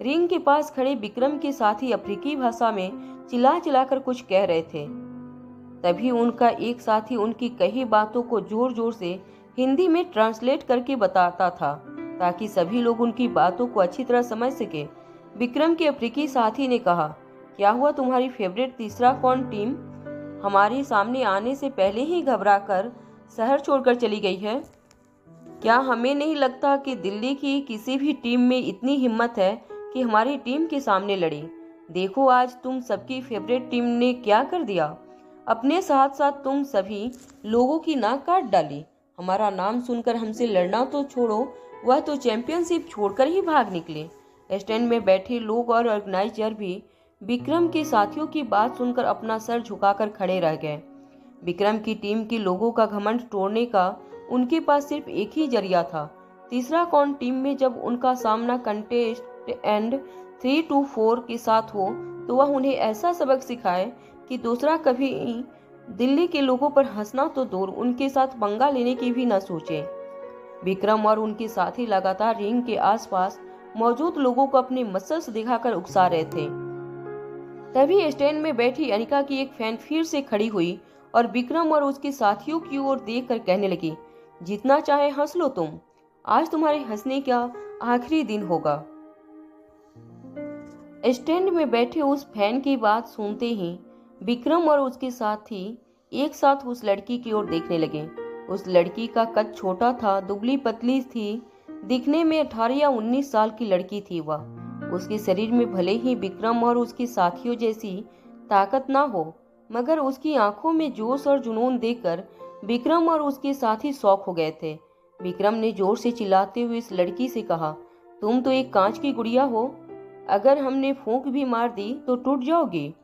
रिंग के पास खड़े विक्रम के साथी अफ्रीकी भाषा में चिल्ला चिल्लाकर कुछ कह रहे थे। तभी उनका एक साथी उनकी कही बातों को जोर जोर से हिंदी में ट्रांसलेट करके बताता था ताकि सभी लोग उनकी बातों को अच्छी तरह समझ सके। विक्रम के अफ्रीकी साथी ने कहा, क्या हुआ, तुम्हारी फेवरेट तीसरा कौन टीम हमारे सामने आने से पहले ही घबराकर शहर छोड़कर चली गई है? क्या हमें नहीं लगता कि दिल्ली की किसी भी टीम में इतनी हिम्मत है कि हमारी टीम के सामने लड़े? देखो आज तुम सबकी फेवरेट टीम ने क्या कर दिया। अपने साथ साथ तुम सभी लोगों की नाक काट डाली। हमारा नाम सुनकर हमसे लड़ना तो छोड़ो, वह तो चैंपियनशिप छोड़कर ही भाग निकले। स्टैंड में बैठे लोग और ऑर्गेनाइजर भी विक्रम के साथियों की बात सुनकर अपना सर झुकाकर खड़े रह गए। विक्रम की टीम के लोगों का घमंड तोड़ने का उनके पास सिर्फ एक ही जरिया था। तीसरा कौन टीम में जब उनका सामना कंटेस्ट एंड 3-4 के साथ हो तो वह उन्हें ऐसा सबक सिखाए कि दूसरा कभी दिल्ली के लोगों पर हंसना तो दूर, उनके साथ पंगा लेने की भी न सोचे। विक्रम और उनके साथी लगातार रिंग के आसपास मौजूद लोगों को अपने मसल दिखाकर उकसा रहे थे। तभी स्टैंड में बैठी अनिका की एक फैन फिर से खड़ी हुई और विक्रम और उसके साथियों की ओर देखकर कहने लगी, जितना चाहे हंस लो तुम, आज तुम्हारे हंसने का आखिरी दिन होगा। स्टैंड में बैठे उस फैन की बात सुनते ही विक्रम और उसके साथी एक साथ उस लड़की की ओर देखने लगे। उस लड़की का कद छोटा था, दुबली पतली थी, दिखने में 18 या 19 साल की लड़की थी वह। उसके शरीर में भले ही विक्रम और उसके साथियों जैसी ताकत ना हो, मगर उसकी आंखों में जोश और जुनून देखकर विक्रम और उसके साथी शौक हो गए थे। विक्रम ने जोर से चिल्लाते हुए इस लड़की से कहा, तुम तो एक कांच की गुड़िया हो, अगर हमने फूंक भी मार दी तो टूट जाओगी।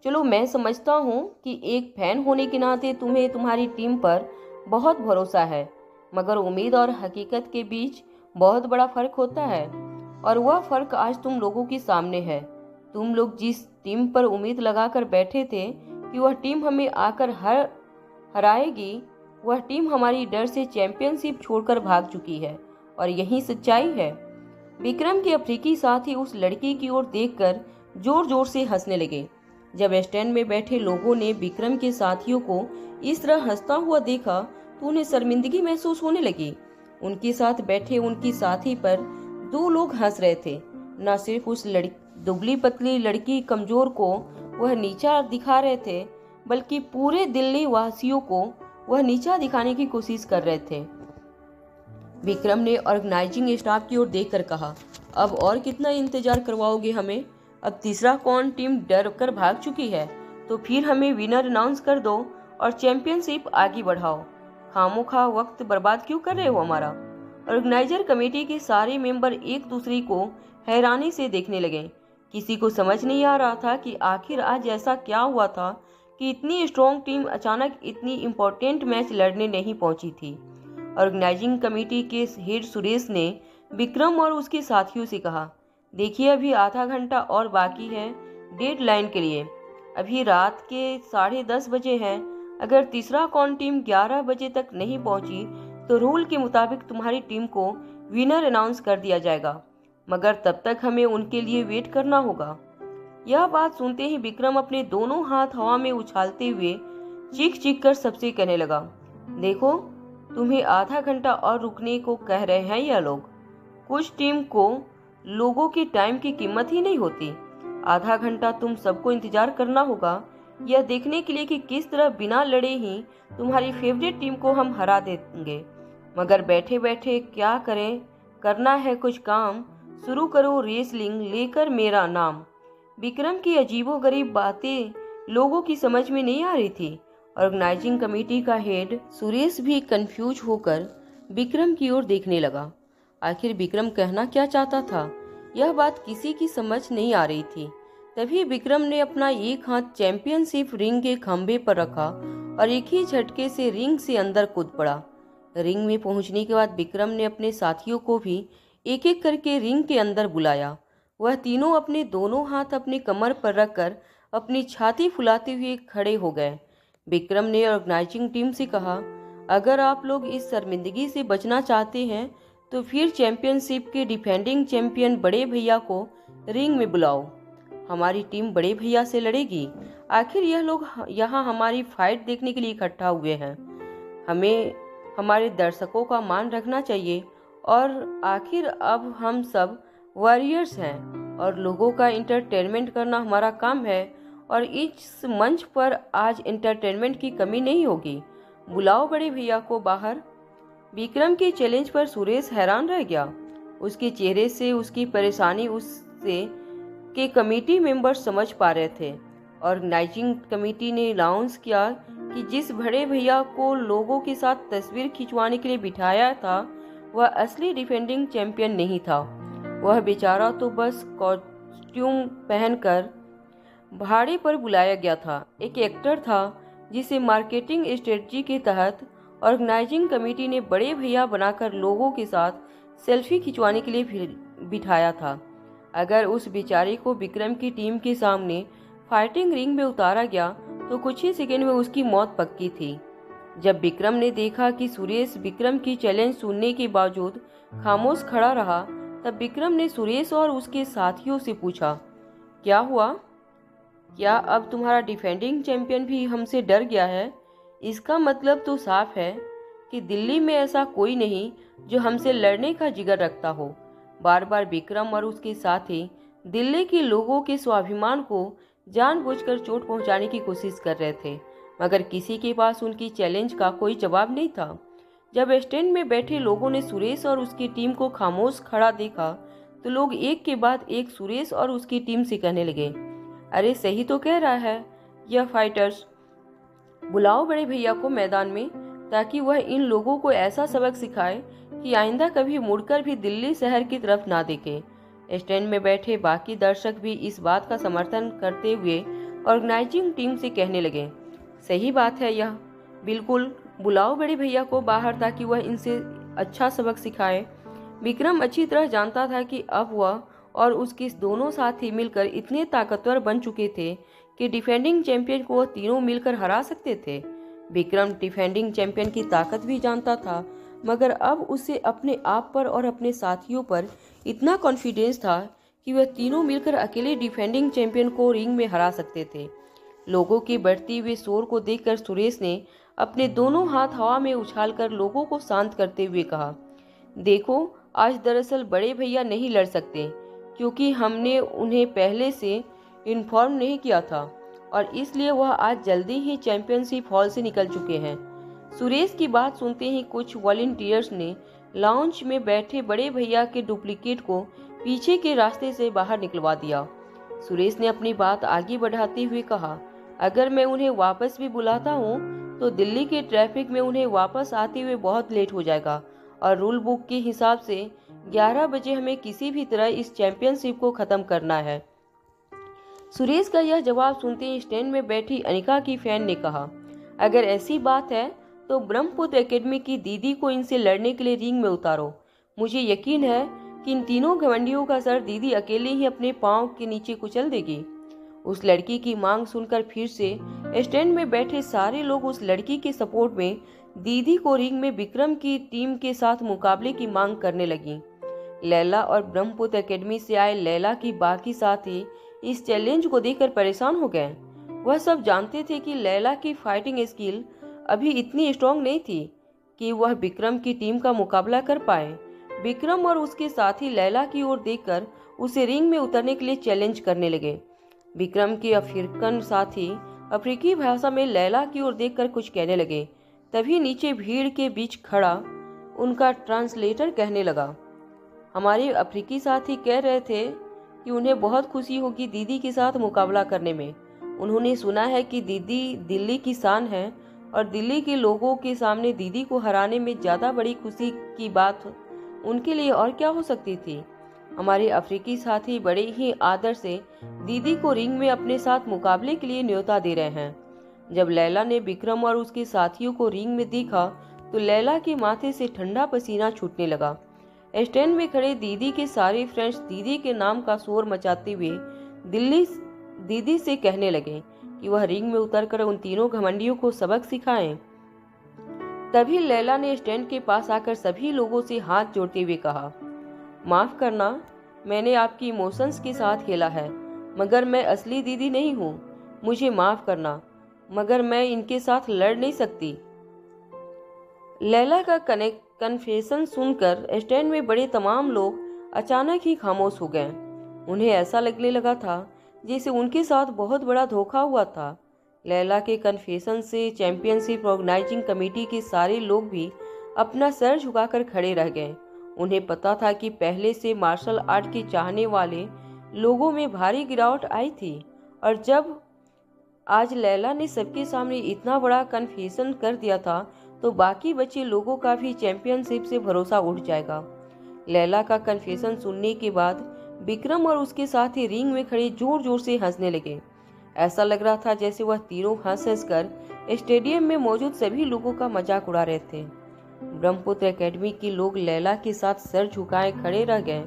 चलो मैं समझता हूँ कि एक फैन होने के नाते तुम्हें तुम्हारी टीम पर बहुत भरोसा है, मगर उम्मीद और हकीकत के बीच बहुत बड़ा फर्क होता है, और वह फर्क आज तुम लोगों के सामने है। तुम लोग जिस टीम पर उम्मीद लगाकर बैठे थे कि वह टीम हमें आकर हराएगी, वह टीम हमारी डर से चैंपियनशिप छोड़कर भाग चुकी है, और यही सच्चाई है। विक्रम के अफ्रीकी साथी उस लड़की की ओर देखकर जोर जोर से हंसने लगे। जब स्टैंड में बैठे लोगों ने विक्रम के साथियों को इस तरह हंसता हुआ देखा तो उन्हें शर्मिंदगी महसूस होने लगी। उनके साथ बैठे उनकी साथी पर दो लोग हंस रहे थे। न सिर्फ उस दुबली पतली लड़की कमजोर को वह नीचा दिखा रहे थे, बल्कि पूरे दिल्ली वासियों को वह नीचा दिखाने की कोशिश कर रहे थे। विक्रम ने ऑर्गेनाइजिंग स्टाफ की ओर देखकर कहा, अब और कितना इंतजार करवाओगे हमें? अब तीसरा कौन टीम डर कर भाग चुकी है, तो फिर हमें विनर अनाउंस कर दो और चैंपियनशिप आगे बढ़ाओ। खामोखा वक्त बर्बाद क्यों कर रहे हो हमारा? ऑर्गेनाइजर कमेटी के सारे मेंबर एक दूसरे को हैरानी से देखने लगे। किसी को समझ नहीं आ रहा था कि आखिर आज ऐसा क्या हुआ था कि इतनी स्ट्रॉन्ग टीम अचानक इतनी इम्पोर्टेंट मैच लड़ने नहीं पहुंची थी। ऑर्गेनाइजिंग कमेटी के हेड सुरेश ने विक्रम और उसके साथियों से कहा, देखिए अभी आधा घंटा और बाकी है डेडलाइन के लिए। अभी रात के 10:30 बजे हैं। अगर तीसरा कौन टीम 11 बजे तक नहीं पहुंची तो रूल के मुताबिक तुम्हारी टीम को विनर अनाउंस कर दिया जाएगा, मगर तब तक हमें उनके लिए वेट करना होगा। यह बात सुनते ही विक्रम अपने दोनों हाथ हवा में उछालते हुए चीख चीख कर सबसे कहने लगा, देखो तुम्हें आधा घंटा और रुकने को कह रहे हैं यह लोग। कुछ टीम को लोगों की टाइम की कीमत ही नहीं होती। आधा घंटा तुम सबको इंतजार करना होगा यह देखने के लिए कि किस तरह बिना लड़े ही तुम्हारी फेवरेट टीम को हम हरा देंगे। मगर बैठे बैठे क्या करें, करना है कुछ काम, शुरू करो रेसलिंग लेकर मेरा नाम। विक्रम की अजीबोगरीब बातें लोगों की समझ में नहीं आ रही थी। ऑर्गेनाइजिंग कमेटी का हेड सुरेश भी कंफ्यूज होकर विक्रम की ओर देखने लगा। आखिर विक्रम कहना क्या चाहता था, यह बात किसी की समझ नहीं आ रही थी। तभी विक्रम ने अपना एक हाथ चैंपियनशिप रिंग के खंभे पर रखा और एक ही झटके से रिंग से अंदर कूद पड़ा। रिंग में पहुंचने के बाद विक्रम ने अपने साथियों को भी एक एक करके रिंग के अंदर बुलाया। वह तीनों अपने दोनों हाथ अपने कमर पर रखकर अपनी छाती फुलाते हुए खड़े हो गए। विक्रम ने ऑर्गेनाइजिंग टीम से कहा, अगर आप लोग इस शर्मिंदगी से बचना चाहते हैं तो फिर चैंपियनशिप के डिफेंडिंग चैंपियन बड़े भैया को रिंग में बुलाओ। हमारी टीम बड़े भैया से लड़ेगी। आखिर यह लोग यहाँ हमारी फाइट देखने के लिए इकट्ठा हुए हैं। हमें हमारे दर्शकों का मान रखना चाहिए, और आखिर अब हम सब वॉरियर्स हैं और लोगों का एंटरटेनमेंट करना हमारा काम है, और इस मंच पर आज एंटरटेनमेंट की कमी नहीं होगी। बुलाओ बड़े भैया को बाहर। विक्रम के चैलेंज पर सुरेश हैरान रह गया। उसके चेहरे से उसकी परेशानी उससे के कमेटी मेंबर्स समझ पा रहे थे। ऑर्गेनाइजिंग कमेटी ने अनाउंस किया कि जिस बड़े भैया को लोगों के साथ तस्वीर खिंचवाने के लिए बिठाया था वह असली डिफेंडिंग चैंपियन नहीं था। वह बेचारा तो बस कॉस्ट्यूम पहनकर भाड़े पर बुलाया गया था। एक एक्टर था जिसे मार्केटिंग स्ट्रेटजी के तहत ऑर्गेनाइजिंग कमेटी ने बड़े भैया बनाकर लोगों के साथ सेल्फी खिंचवाने के लिए बिठाया था। अगर उस बेचारे को विक्रम की टीम के सामने फाइटिंग रिंग में उतारा गया तो कुछ ही सेकंड में उसकी मौत पक्की थी। जब विक्रम ने देखा कि सुरेश विक्रम की चैलेंज सुनने के बावजूद खामोश खड़ा रहा, तब विक्रम ने सुरेश और उसके साथियों से पूछा, क्या हुआ? क्या अब तुम्हारा डिफेंडिंग चैंपियन भी हमसे डर गया है? इसका मतलब तो साफ है कि दिल्ली में ऐसा कोई नहीं जो हमसे लड़ने का जिगर रखता हो। बार बार विक्रम और उसके साथी दिल्ली के लोगों के स्वाभिमान को जानबूझकर चोट पहुंचाने की कोशिश कर रहे थे, मगर किसी के पास उनकी चैलेंज का कोई जवाब नहीं था। जब स्टैंड में बैठे लोगों ने सुरेश और उसकी टीम को खामोश खड़ा देखा तो लोग एक के बाद एक सुरेश और उसकी टीम से कहने लगे, अरे सही तो कह रहा है यह फाइटर्स, बुलाओ बड़े भैया को मैदान में ताकि वह इन लोगों को ऐसा सबक सिखाए कि आइंदा कभी मुड़कर भी दिल्ली शहर की तरफ ना देखे। स्टैंड में बैठे बाकी दर्शक भी इस बात का समर्थन करते हुए ऑर्गेनाइजिंग टीम से कहने लगे, सही बात है यह, बिल्कुल बुलाओ बड़े भैया को बाहर ताकि वह इनसे अच्छा सबक सिखाए। विक्रम अच्छी तरह जानता था कि अब वह और उसके दोनों साथी मिलकर इतने ताकतवर बन चुके थे कि डिफेंडिंग चैंपियन को वह तीनों मिलकर हरा सकते थे। विक्रम डिफेंडिंग चैंपियन की ताकत भी जानता था, मगर अब उसे अपने आप पर और अपने साथियों पर इतना कॉन्फिडेंस था कि वह तीनों मिलकर अकेले डिफेंडिंग चैंपियन को रिंग में हरा सकते थे। लोगों के बढ़ते हुए शोर को देखकर सुरेश ने अपने दोनों हाथ हवा में उछालकर लोगों को शांत करते हुए कहा, देखो आज दरअसल बड़े भैया नहीं लड़ सकते क्योंकि हमने उन्हें पहले से इन्फॉर्म नहीं किया था और इसलिए वह आज जल्दी ही चैंपियनशिप हॉल से निकल चुके हैं। सुरेश की बात सुनते ही कुछ वॉलंटियर्स ने लाउंज में बैठे बड़े भैया के डुप्लीकेट को पीछे के रास्ते से बाहर निकलवा दिया। सुरेश ने अपनी बात आगे बढ़ाते हुए कहा, अगर मैं उन्हें वापस भी बुलाता हूँ तो दिल्ली के ट्रैफिक में उन्हें वापस आते हुए बहुत लेट हो जाएगा और रूल बुक के हिसाब से 11 बजे हमें किसी भी तरह इस चैंपियनशिप को खत्म करना है। सुरेश का यह जवाब सुनते ही स्टैंड में बैठी अनिका की फैन ने कहा, अगर ऐसी बात है तो ब्रह्मपुत्र एकेडमी की दीदी को इनसे लड़ने के लिए रिंग में उतारो। मुझे यकीन है कि इन तीनों घमंडियों का सर दीदी अकेले ही अपने पांव के नीचे कुचल देगी। उस लड़की की मांग सुनकर फिर से स्टैंड में बैठे सारे लोग उस लड़की के सपोर्ट में दीदी को रिंग में विक्रम की टीम के साथ मुकाबले की मांग करने लगी। लैला और ब्रह्मपुत्र एकेडमी से आए लैला की बाकी साथी इस चैलेंज को देखकर परेशान हो गए। वह सब जानते थे कि लैला की फाइटिंग स्किल अभी इतनी स्ट्रांग नहीं थी कि वह विक्रम की टीम का मुकाबला कर पाए। विक्रम और उसके साथी लैला की ओर देखकर उसे रिंग में उतरने के लिए चैलेंज करने लगे। विक्रम के अफ्रीकन साथी अफ्रीकी भाषा में लैला की ओर देखकर कुछ कहने लगे। तभी नीचे भीड़ के बीच खड़ा उनका ट्रांसलेटर कहने लगा, हमारे अफ्रीकी साथी कह रहे थे कि उन्हें बहुत खुशी होगी दीदी के साथ मुकाबला करने में। उन्होंने सुना है कि दीदी दिल्ली की शान है और दिल्ली के लोगों के सामने दीदी को हराने में ज़्यादा बड़ी खुशी की बात उनके लिए और क्या हो सकती थी। हमारे अफ्रीकी साथी बड़े ही आदर से दीदी को रिंग में अपने साथ मुकाबले के लिए न्योता दे रहे हैं। जब लैला ने विक्रम और उसके साथियों को रिंग में देखा तो लैला के माथे से ठंडा पसीना छूटने लगा। स्टैंड में खड़े दीदी के सारे फ्रेंड्स दीदी के नाम का शोर मचाते हुए दीदी से कहने लगे कि वह रिंग में उतरकर उन तीनों घमंडियों को सबक सिखाएं। तभी लैला ने स्टैंड के पास आकर सभी लोगों से हाथ जोड़ते हुए कहा, माफ करना, मैंने आपकी इमोशंस के साथ खेला है, मगर मैं असली दीदी नहीं हूँ। मुझे माफ करना, मगर मैं इनके साथ लड़ नहीं सकती। लैला का कन्फेशन सुनकर स्टैंड में बड़े तमाम लोग अचानक ही खामोश हो गए। उन्हें ऐसा लगने लगा था जैसे उनके साथ बहुत बड़ा धोखा हुआ था। लैला के कन्फेशन से चैंपियनशिप ऑर्गेनाइजिंग कमेटी के सारे लोग भी अपना सर झुकाकर खड़े रह गए। उन्हें पता था कि पहले से मार्शल आर्ट के चाहने वाले लोगों में भारी गिरावट आई थी। और जब आज लैला ने सबके सामने इतना बड़ा कन्फेशन कर दिया था, तो बाकी बचे लोगों का भी चैंपियनशिप से भरोसा उठ जाएगा। लैला का कन्फेशन सुनने के बाद विक्रम और उसके साथी रिंग में खड़े जोर जोर से हंसने लगे। ऐसा लग रहा था जैसे वह तीनों हंस हंस कर स्टेडियम में मौजूद सभी लोगों का मजाक उड़ा रहे थे। ब्रह्मपुत्र एकेडमी के लोग लैला के साथ सर झुकाए खड़े रह गए।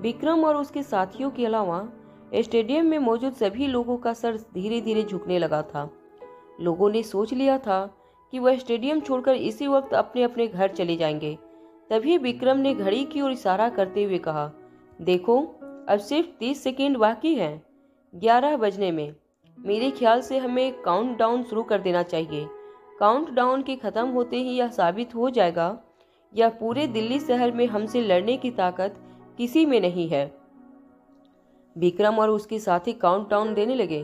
विक्रम और उसके साथियों के अलावा स्टेडियम में मौजूद सभी लोगों का सर धीरे धीरे झुकने लगा था। लोगों ने सोच लिया था कि वह स्टेडियम छोड़कर इसी वक्त अपने अपने घर चले जाएंगे। तभी विक्रम ने घड़ी की ओर इशारा करते हुए कहा, देखो अब सिर्फ 30 सेकेंड बाकी हैं 11 बजने में। मेरे ख्याल से हमें काउंटडाउन शुरू कर देना चाहिए। काउंटडाउन के खत्म होते ही यह साबित हो जाएगा या पूरे दिल्ली शहर में हमसे लड़ने की ताकत किसी में नहीं है। विक्रम और उसके साथी काउंटडाउन देने लगे।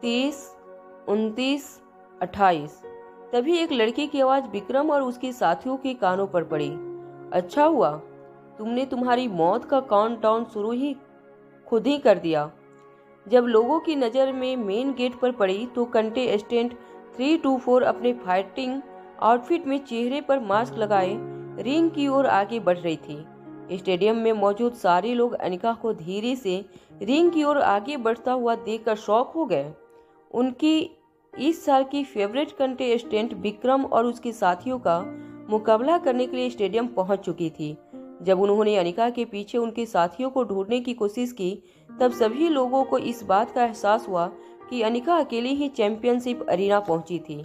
30, 29, 28। तभी एक लड़के की आवाज विक्रम और उसके साथियों के कानों पर पड़ी। अच्छा हुआ तुमने तुम्हारी मौत का काउंटडाउन शुरू ही खुद ही कर दिया। जब लोगों की नज़र में मेन गेट पर पड़ी तो कंटेस्टेंट 324 अपने फाइटिंग आउटफिट में चेहरे पर मास्क लगाए रिंग की ओर आगे बढ़ रही थी। स्टेडियम में मौजूद सारे लोग अनिका को धीरे से रिंग की ओर आगे बढ़ता हुआ देखकर शॉक हो गए। उनकी इस साल की फेवरेट कंटेस्टेंट विक्रम और उसके साथियों का मुकाबला करने के लिए स्टेडियम पहुंच चुकी थी। जब उन्होंने अनिका के पीछे उनके साथियों को ढूंढने की कोशिश की, तब सभी लोगों को इस बात का एहसास हुआ कि अनिका अकेली ही चैंपियनशिप अरीना पहुंची थी।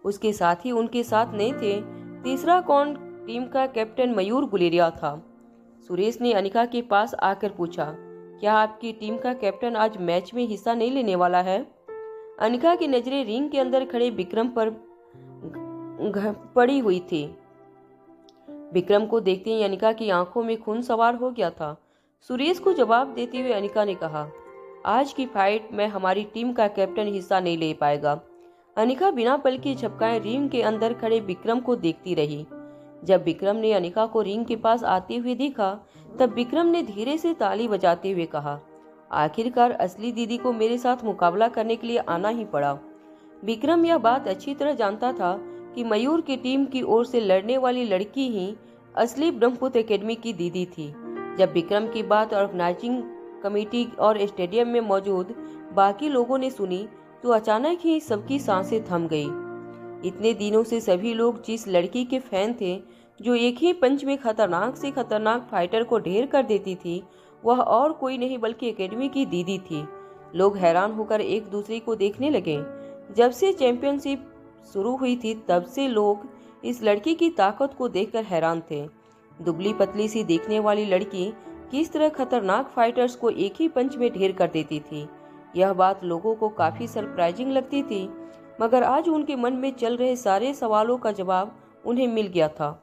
उसके साथी उनके साथ नहीं थे। तीसरा कौन टीम का कैप्टन मयूर गुलेरिया था। सुरेश ने अनिका के पास आकर पूछा, क्या आपकी टीम का कैप्टन आज मैच में हिस्सा नहीं लेने वाला है? अनिका की नजरें रिंग के अंदर खड़े विक्रम पर पड़ी हुई थी। विक्रम को देखते ही अनिका की आंखों में खून सवार हो गया था। सुरेश को जवाब देते हुए अनिका ने कहा, आज की फाइट में हमारी टीम का कैप्टन हिस्सा नहीं ले पाएगा। अनिका बिना पलके झपकाए रिंग के अंदर खड़े विक्रम को देखती रही। जब विक्रम ने अनिका को रिंग के पास आते हुए देखा, तब विक्रम ने धीरे से ताली बजाते हुए कहा, आखिरकार असली दीदी को मेरे साथ मुकाबला करने के लिए आना ही पड़ा। विक्रम यह बात अच्छी तरह जानता था कि मयूर की टीम की ओर से लड़ने वाली लड़की ही असली ब्रह्मपुत्र एकेडमी की दीदी थी। जब विक्रम की बात ऑर्गेनाइजिंग कमेटी और स्टेडियम में मौजूद बाकी लोगों ने सुनी, तो अचानक ही सबकी सांसें थम गई। इतने दिनों से सभी लोग जिस लड़की के फैन थे, जो एक ही पंच में खतरनाक से खतरनाक फाइटर को ढेर कर देती थी, वह और कोई नहीं बल्कि एकेडमी की दीदी थी। लोग हैरान होकर एक दूसरे को देखने लगे। जब से चैंपियनशिप शुरू हुई थी, तब से लोग इस लड़की की ताकत को देखकर हैरान थे। दुबली पतली सी देखने वाली लड़की किस तरह खतरनाक फाइटर्स को एक ही पंच में ढेर कर देती थी, यह बात लोगों को काफी सरप्राइजिंग लगती थी। मगर आज उनके मन में चल रहे सारे सवालों का जवाब उन्हें मिल गया था।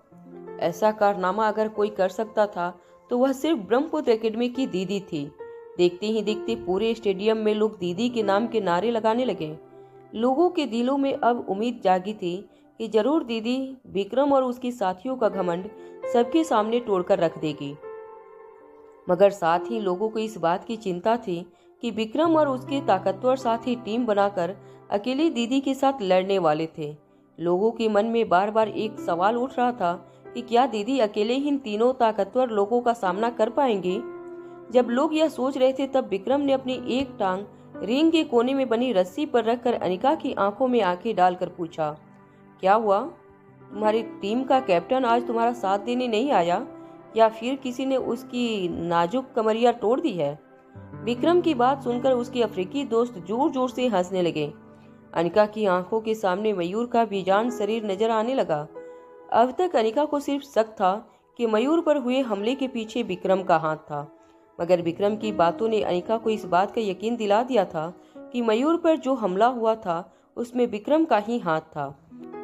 ऐसा कारनामा अगर कोई कर सकता था तो वह सिर्फ ब्रह्मपुत्र एकेडमी की दीदी थी। देखते ही देखते पूरे स्टेडियम में लोग दीदी के नाम के नारे लगाने लगे। लोगों के दिलों में अब उम्मीद जागी थी कि जरूर दीदी विक्रम और उसके साथियों का घमंड सबके सामने तोड़कर रख देगी। मगर साथ ही लोगों को इस बात की चिंता थी कि विक्रम और उसके ताकतवर साथी टीम बनाकर अकेली दीदी के साथ लड़ने वाले थे। लोगों के मन में बार बार एक सवाल उठ रहा था कि क्या दीदी अकेले इन तीनों ताकतवर लोगों का सामना कर पाएंगे? जब लोग यह सोच रहे थे, तब विक्रम ने अपनी एक टांग रिंग के कोने में बनी रस्सी पर रखकर अनिका की आंखों में आंखें डालकर पूछा, क्या हुआ? तुम्हारी टीम का कैप्टन आज तुम्हारा साथ देने नहीं आया, या फिर किसी ने उसकी नाजुक कमरिया तोड़ दी है? विक्रम की बात सुनकर उसके अफ्रीकी दोस्त जोर जोर से हंसने लगे। अनिका की आंखों के सामने मयूर का बेजान शरीर नजर आने लगा। अब तक अनिका को सिर्फ शक था कि मयूर पर हुए हमले के पीछे विक्रम का हाथ था, मगर विक्रम की बातों ने अनिका को इस बात का यकीन दिला दिया था कि मयूर पर जो हमला हुआ था उसमें विक्रम का ही हाथ था।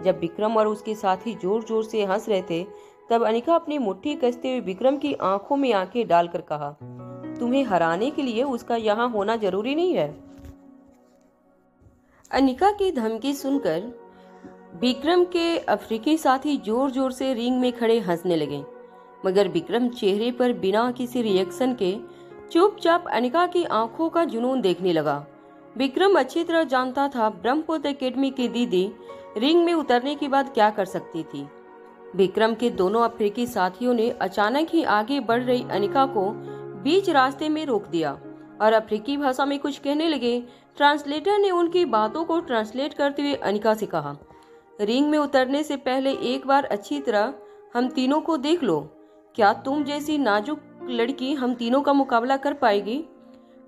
जब विक्रम और उसके साथी जोर जोर से हंस रहे थे, तब अनिका अपनी मुट्ठी कसते हुए विक्रम की आंखों में आंखें डालकर कहा, तुम्हें हराने के लिए उसका यहाँ होना जरूरी नहीं है। अनिका की धमकी सुनकर विक्रम के अफ्रीकी साथी जोर जोर से रिंग में खड़े हंसने लगे, मगर विक्रम चेहरे पर बिना किसी रिएक्शन के चुपचाप अनिका की आंखों का जुनून देखने लगा। विक्रम अच्छी तरह जानता था ब्रह्मपुत्र एकेडमी की दीदी रिंग में उतरने के बाद क्या कर सकती थी। विक्रम के दोनों अफ्रीकी साथियों ने अचानक ही आगे बढ़ रही अनिका को बीच रास्ते में रोक दिया और अफ्रीकी भाषा में कुछ कहने लगे। ट्रांसलेटर ने उनकी बातों को ट्रांसलेट करते हुए अनिका से कहा, रिंग में उतरने से पहले एक बार अच्छी तरह हम तीनों को देख लो। क्या तुम जैसी नाजुक लड़की हम तीनों का मुकाबला कर पाएगी?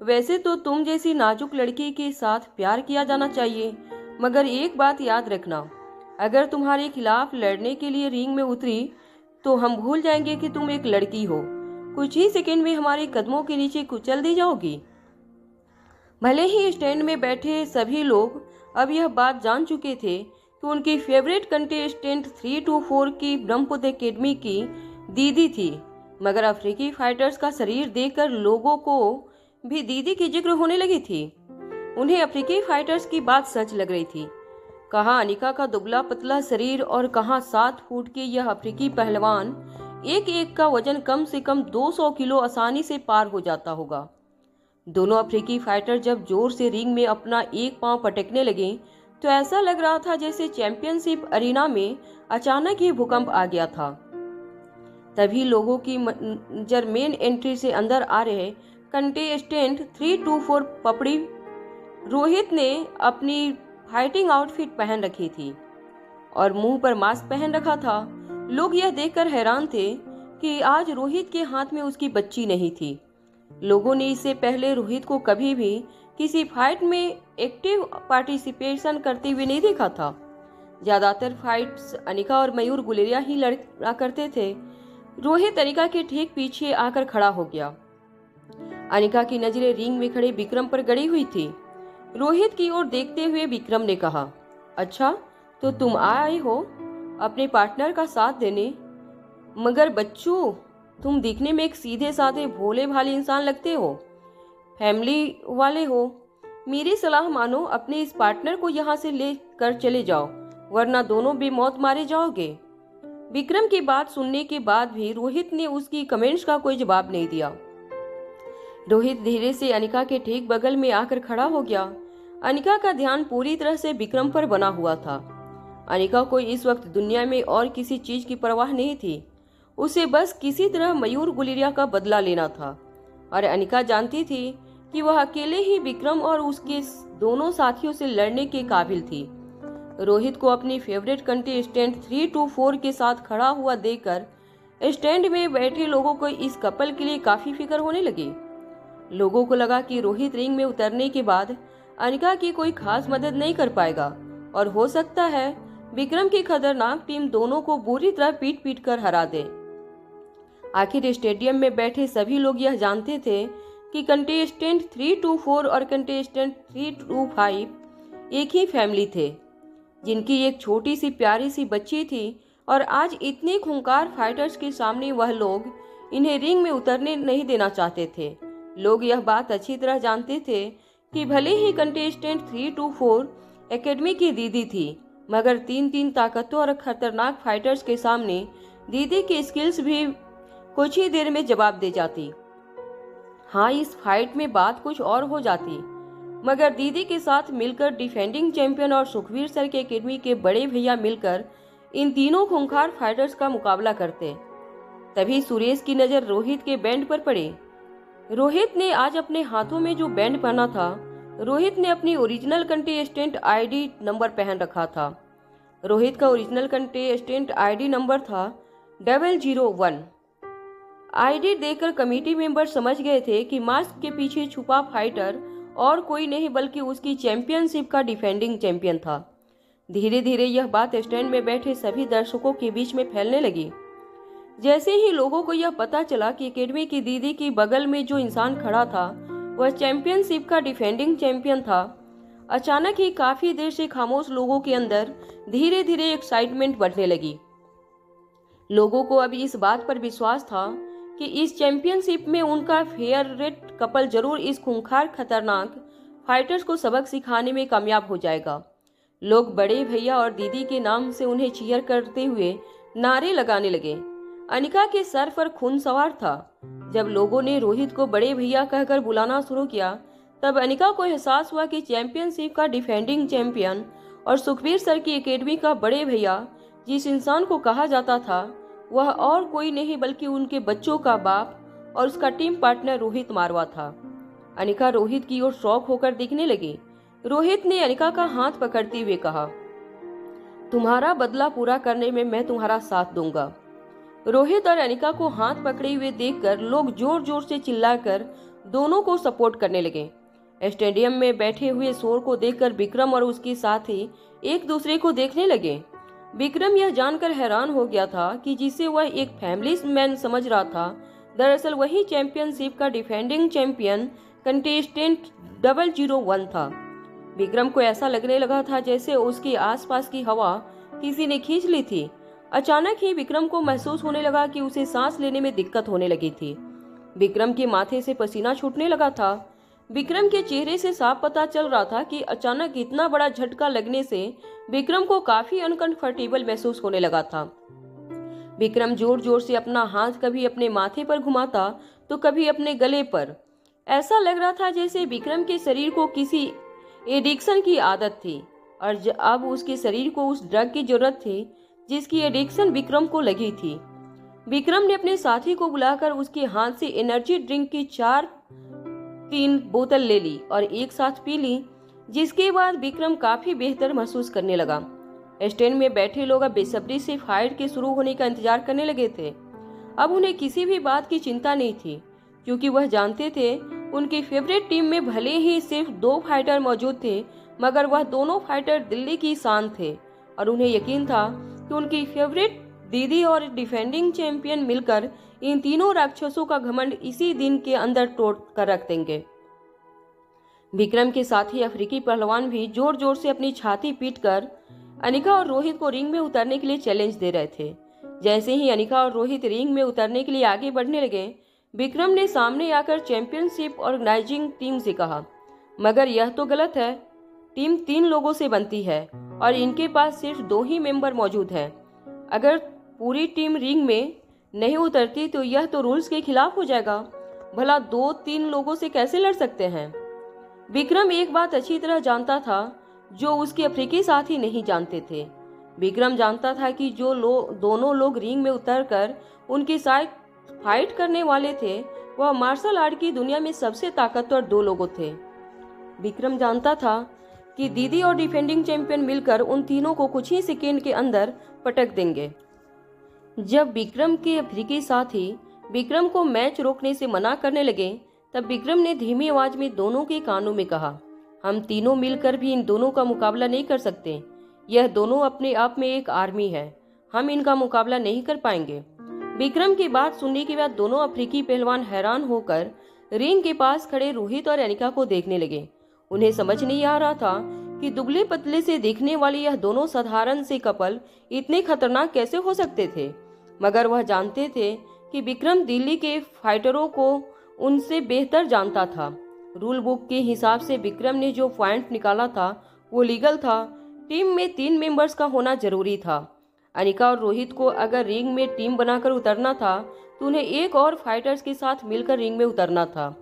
वैसे तो तुम जैसी नाजुक लड़की के साथ प्यार किया जाना चाहिए, मगर एक बात याद रखना, अगर तुम्हारे खिलाफ लड़ने के लिए रिंग में उतरी तो हम भूल जाएंगे कि तुम एक लड़की हो। कुछ ही सेकंड में हमारे कदमों के नीचे कुचल दी जाओगी। भले ही स्टैंड में बैठे सभी लोग अब यह बात जान चुके थे कि उनकी फेवरेट कंटेस्टेंट 324 की ब्रह्मपुत्र एकेडमी की दीदी थी, मगर अफ्रीकी फाइटर्स का शरीर देखकर लोगों को भी दीदी की जिक्र होने लगी थी। उन्हें अफ्रीकी फाइटर्स की बात सच लग रही थी। कहाँ अनिका का दुबला पतला शरीर और कहाँ 7 फुट के यह अफ्रीकी पहलवान, एक एक का वजन कम से कम 200 किलो आसानी से पार हो जाता होगा। दोनों अफ्रीकी फाइटर जब जोर से रिंग में अपना एक पांव पटकने लगे तो ऐसा लग रहा था जैसे चैंपियनशिप अरीना में अचानक ही भूकंप आ गया था। तभी लोगों की नजर मेन एंट्री से अंदर आ रहे कंटेस्टेंट 324 पपड़ी रोहित ने अपनी फाइटिंग आउटफिट पहन रखी थी और मुंह पर मास्क पहन रखा था। लोग यह देखकर हैरान थे कि आज रोहित के हाथ में उसकी बच्ची नहीं थी। लोगों ने इससे पहले रोहित को कभी भी किसी फाइट में एक्टिव पार्टिसिपेशन करते हुए नहीं देखा था। ज्यादातर फाइट्स अनिका और मयूर गुलेरिया ही लड़ा करते थे। रोहित अनिका के ठीक पीछे आकर खड़ा हो गया। अनिका की नजरें रिंग में खड़े विक्रम पर गड़ी हुई थी। रोहित की ओर देखते हुए विक्रम ने कहा, अच्छा तो तुम आए हो अपने पार्टनर का साथ देने, मगर बच्चू तुम दिखने में एक सीधे साधे भोले भाले इंसान लगते हो, फैमिली वाले हो। मेरी सलाह मानो, अपने इस पार्टनर को यहाँ से ले कर चले जाओ, वरना दोनों बेमौत मारे जाओगे। विक्रम की बात सुनने के बाद भी रोहित ने उसकी कमेंट्स का कोई जवाब नहीं दिया। रोहित धीरे से अनिका के ठीक बगल में आकर खड़ा हो गया। अनिका का ध्यान पूरी तरह से विक्रम पर बना हुआ था। अनिका को इस वक्त दुनिया में और किसी चीज की परवाह नहीं थी। उसे बस किसी तरह मयूर गुलेरिया का बदला लेना था और अनिका जानती थी कि वह अकेले ही विक्रम और उसके दोनों साथियों से लड़ने के काबिल थी। रोहित को अपनी फेवरेट कंटेस्टेंट 324 के साथ खड़ा हुआ देखकर स्टैंड में बैठे लोगों को इस कपल के लिए काफी फिक्र होने लगी। लोगों को लगा कि रोहित रिंग में उतरने के बाद अनिका की कोई खास मदद नहीं कर पाएगा और हो सकता है विक्रम की खतरनाक टीम दोनों को बुरी तरह पीट पीट कर हरा दे। आखिर स्टेडियम में बैठे सभी लोग यह जानते थे कि कंटेस्टेंट 324 और कंटेस्टेंट 325 एक ही फैमिली थे, जिनकी एक छोटी सी प्यारी सी बच्ची थी और आज इतने खूंखार फाइटर्स के सामने वह लोग इन्हें रिंग में उतरने नहीं देना चाहते थे। लोग यह बात अच्छी तरह जानते थे कि भले ही कंटेस्टेंट 324 एकेडमी की दीदी थी, मगर तीन ताकतवर और खतरनाक फाइटर्स के सामने दीदी की स्किल्स भी कुछ ही देर में जवाब दे जाती। हाँ, इस फाइट में बात कुछ और हो जाती, मगर दीदी के साथ मिलकर डिफेंडिंग चैंपियन और सुखवीर सर के एकेडमी के बड़े भैया मिलकर इन तीनों खूंखार फाइटर्स का मुकाबला करते। तभी सुरेश की नजर रोहित के बैंड पर पड़ी। रोहित ने आज अपने हाथों में जो बैंड पहना था, रोहित ने अपनी ओरिजिनल कंटेस्टेंट आईडी नंबर पहन रखा था। रोहित का ओरिजिनल कंटेस्टेंट आईडी नंबर था 001। आईडी देखकर कमेटी मेंबर समझ गए थे कि मास्क के पीछे छुपा फाइटर और कोई नहीं बल्कि उसकी चैंपियनशिप का डिफेंडिंग चैंपियन था। धीरे धीरे यह बात स्टैंड में बैठे सभी दर्शकों के बीच में फैलने लगी। जैसे ही लोगों को यह पता चला कि एकेडमी की दीदी की बगल में जो इंसान खड़ा था वह चैंपियनशिप का डिफेंडिंग चैंपियन था, अचानक ही काफी देर से खामोश लोगों के अंदर धीरे धीरे एक्साइटमेंट बढ़ने लगी। लोगों को अब इस बात पर विश्वास था कि इस चैंपियनशिप में उनका फेवरेट कपल जरूर इस खूंखार खतरनाक फाइटर्स को सबक सिखाने में कामयाब हो जाएगा। लोग बड़े भैया और दीदी के नाम से उन्हें चीयर करते हुए नारे लगाने लगे। अनिका के सर पर खून सवार था। जब लोगों ने रोहित को बड़े भैया कहकर बुलाना शुरू किया, तब अनिका को एहसास हुआ कि चैंपियनशिप का डिफेंडिंग चैंपियन और सुखबीर सर की एकेडमी का बड़े भैया जिस इंसान को कहा जाता था, वह और कोई नहीं बल्कि उनके बच्चों का बाप और उसका टीम पार्टनर रोहित मारवा था। अनिका रोहित की ओर शौक होकर देखने लगी। रोहित ने अनिका का हाथ पकड़ते हुए कहा, तुम्हारा बदला पूरा करने में मैं तुम्हारा साथ दूंगा। रोहित और अनिका को हाथ पकड़े हुए देखकर लोग जोर जोर से चिल्लाकर दोनों को सपोर्ट करने लगे। स्टेडियम में बैठे हुए शोर को देखकर विक्रम और उसके साथी एक दूसरे को देखने लगे। विक्रम यह जानकर हैरान हो गया था कि जिसे वह एक फैमिली मैन समझ रहा था, दरअसल वही चैंपियनशिप का डिफेंडिंग चैंपियन कंटेस्टेंट 001 था। विक्रम को ऐसा लगने लगा था जैसे उसके आसपास की हवा किसी ने खींच ली थी। अचानक ही विक्रम को महसूस होने लगा कि उसे सांस लेने में दिक्कत होने लगी थी। विक्रम के माथे से पसीना छूटने लगा था। विक्रम के चेहरे से साफ पता चल रहा था कि अचानक इतना बड़ा झटका लगने से विक्रम को काफी अनकंफर्टेबल महसूस होने लगा था। विक्रम जोर जोर से अपना हाथ कभी अपने माथे पर घुमाता तो कभी अपने गले पर। ऐसा लग रहा था जैसे विक्रम के शरीर को किसी एडिक्शन की आदत थी और अब उसके शरीर को उस ड्रग की जरूरत थी जिसकी एडिक्शन विक्रम को लगी थी। विक्रम ने अपने साथी को बुलाकर उसके हाथ से एनर्जी ड्रिंक की 3 बोतल ले ली और एक साथ पी ली, जिसके बाद विक्रम काफी बेहतर महसूस करने लगा। स्टैंड में बैठे लोग अब बेसब्री से फाइट के शुरू होने का इंतजार करने लगे थे। अब उन्हें किसी भी बात की चिंता नहीं थी, क्योंकि वह जानते थे उनकी फेवरेट टीम में भले ही सिर्फ 2 फाइटर मौजूद थे, मगर वह दोनों फाइटर दिल्ली की शान थे और उन्हें यकीन था कि उनकी फेवरेट दीदी और डिफेंडिंग चैंपियन मिलकर इन तीनों राक्षसों का घमंड इसी दिन के अंदर तोड़ कर रख देंगे। विक्रम के साथी अफ्रीकी पहलवान भी जोर जोर से अपनी छाती पीटकर अनिका और रोहित को रिंग में उतरने के लिए चैलेंज दे रहे थे। जैसे ही अनिका और रोहित रिंग में उतरने के लिए आगे बढ़ने लगे, विक्रम ने सामने आकर चैंपियनशिप ऑर्गेनाइजिंग टीम से कहा, मगर यह तो गलत है। टीम 3 लोगों से बनती है और इनके पास सिर्फ 2 ही मेंबर मौजूद हैं। अगर पूरी टीम रिंग में नहीं उतरती तो यह तो रूल्स के खिलाफ हो जाएगा। भला 2-3 लोगों से कैसे लड़ सकते हैं? विक्रम एक बात अच्छी तरह जानता था जो उसके अफ्रीकी साथी नहीं जानते थे। विक्रम जानता था कि जो दोनों लोग रिंग में उतरकर उनके साथ फाइट करने वाले थे, वह मार्शल आर्ट की दुनिया में सबसे ताकतवर 2 लोग थे। विक्रम जानता था कि दीदी और डिफेंडिंग चैंपियन मिलकर उन तीनों को कुछ ही सेकेंड के अंदर पटक देंगे। जब विक्रम के अफ्रीकी साथी विक्रम को मैच रोकने से मना करने लगे, तब विक्रम ने धीमी आवाज में दोनों के कानों में कहा, हम तीनों मिलकर भी इन दोनों का मुकाबला नहीं कर सकते। यह दोनों अपने आप में एक आर्मी है, हम इनका मुकाबला नहीं कर पाएंगे। विक्रम की बात सुनने के बाद दोनों अफ्रीकी पहलवान हैरान होकर रिंग के पास खड़े रोहित और अनिका को देखने लगे। उन्हें समझ नहीं आ रहा था कि दुबले पतले से दिखने वाले यह दोनों साधारण से कपल इतने खतरनाक कैसे हो सकते थे, मगर वह जानते थे कि विक्रम दिल्ली के फाइटरों को उनसे बेहतर जानता था। रूल बुक के हिसाब से विक्रम ने जो पॉइंट निकाला था वो लीगल था। टीम में 3 मेंबर्स का होना जरूरी था। अनिका और रोहित को अगर रिंग में टीम बनाकर उतरना था तो उन्हें एक और फाइटर्स के साथ मिलकर रिंग में उतरना था,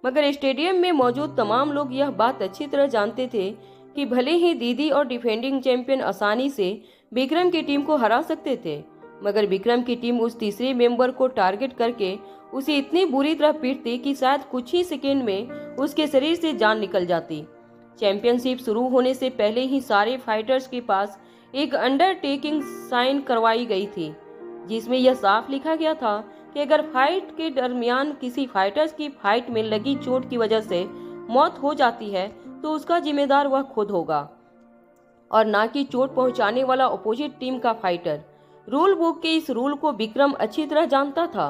मगर स्टेडियम में मौजूद तमाम लोग यह बात अच्छी तरह जानते थे कि भले ही दीदी और डिफेंडिंग चैंपियन आसानी से विक्रम की टीम को हरा सकते थे, मगर विक्रम की टीम उस तीसरे मेंबर को टारगेट करके उसे इतनी बुरी तरह पीटती कि शायद कुछ ही सेकेंड में उसके शरीर से जान निकल जाती। चैंपियनशिप शुरू होने से पहले ही सारे फाइटर्स के पास एक अंडरटेकिंग साइन करवाई गई थी, जिसमें यह साफ लिखा गया था कि अगर फाइट के दरमियान किसी फाइटर्स की फाइट में लगी चोट की वजह से मौत हो जाती है तो उसका जिम्मेदार वह खुद होगा और ना कि चोट पहुंचाने वाला अपोजिट टीम का फाइटर। रूल बुक के इस रूल को विक्रम अच्छी तरह जानता था।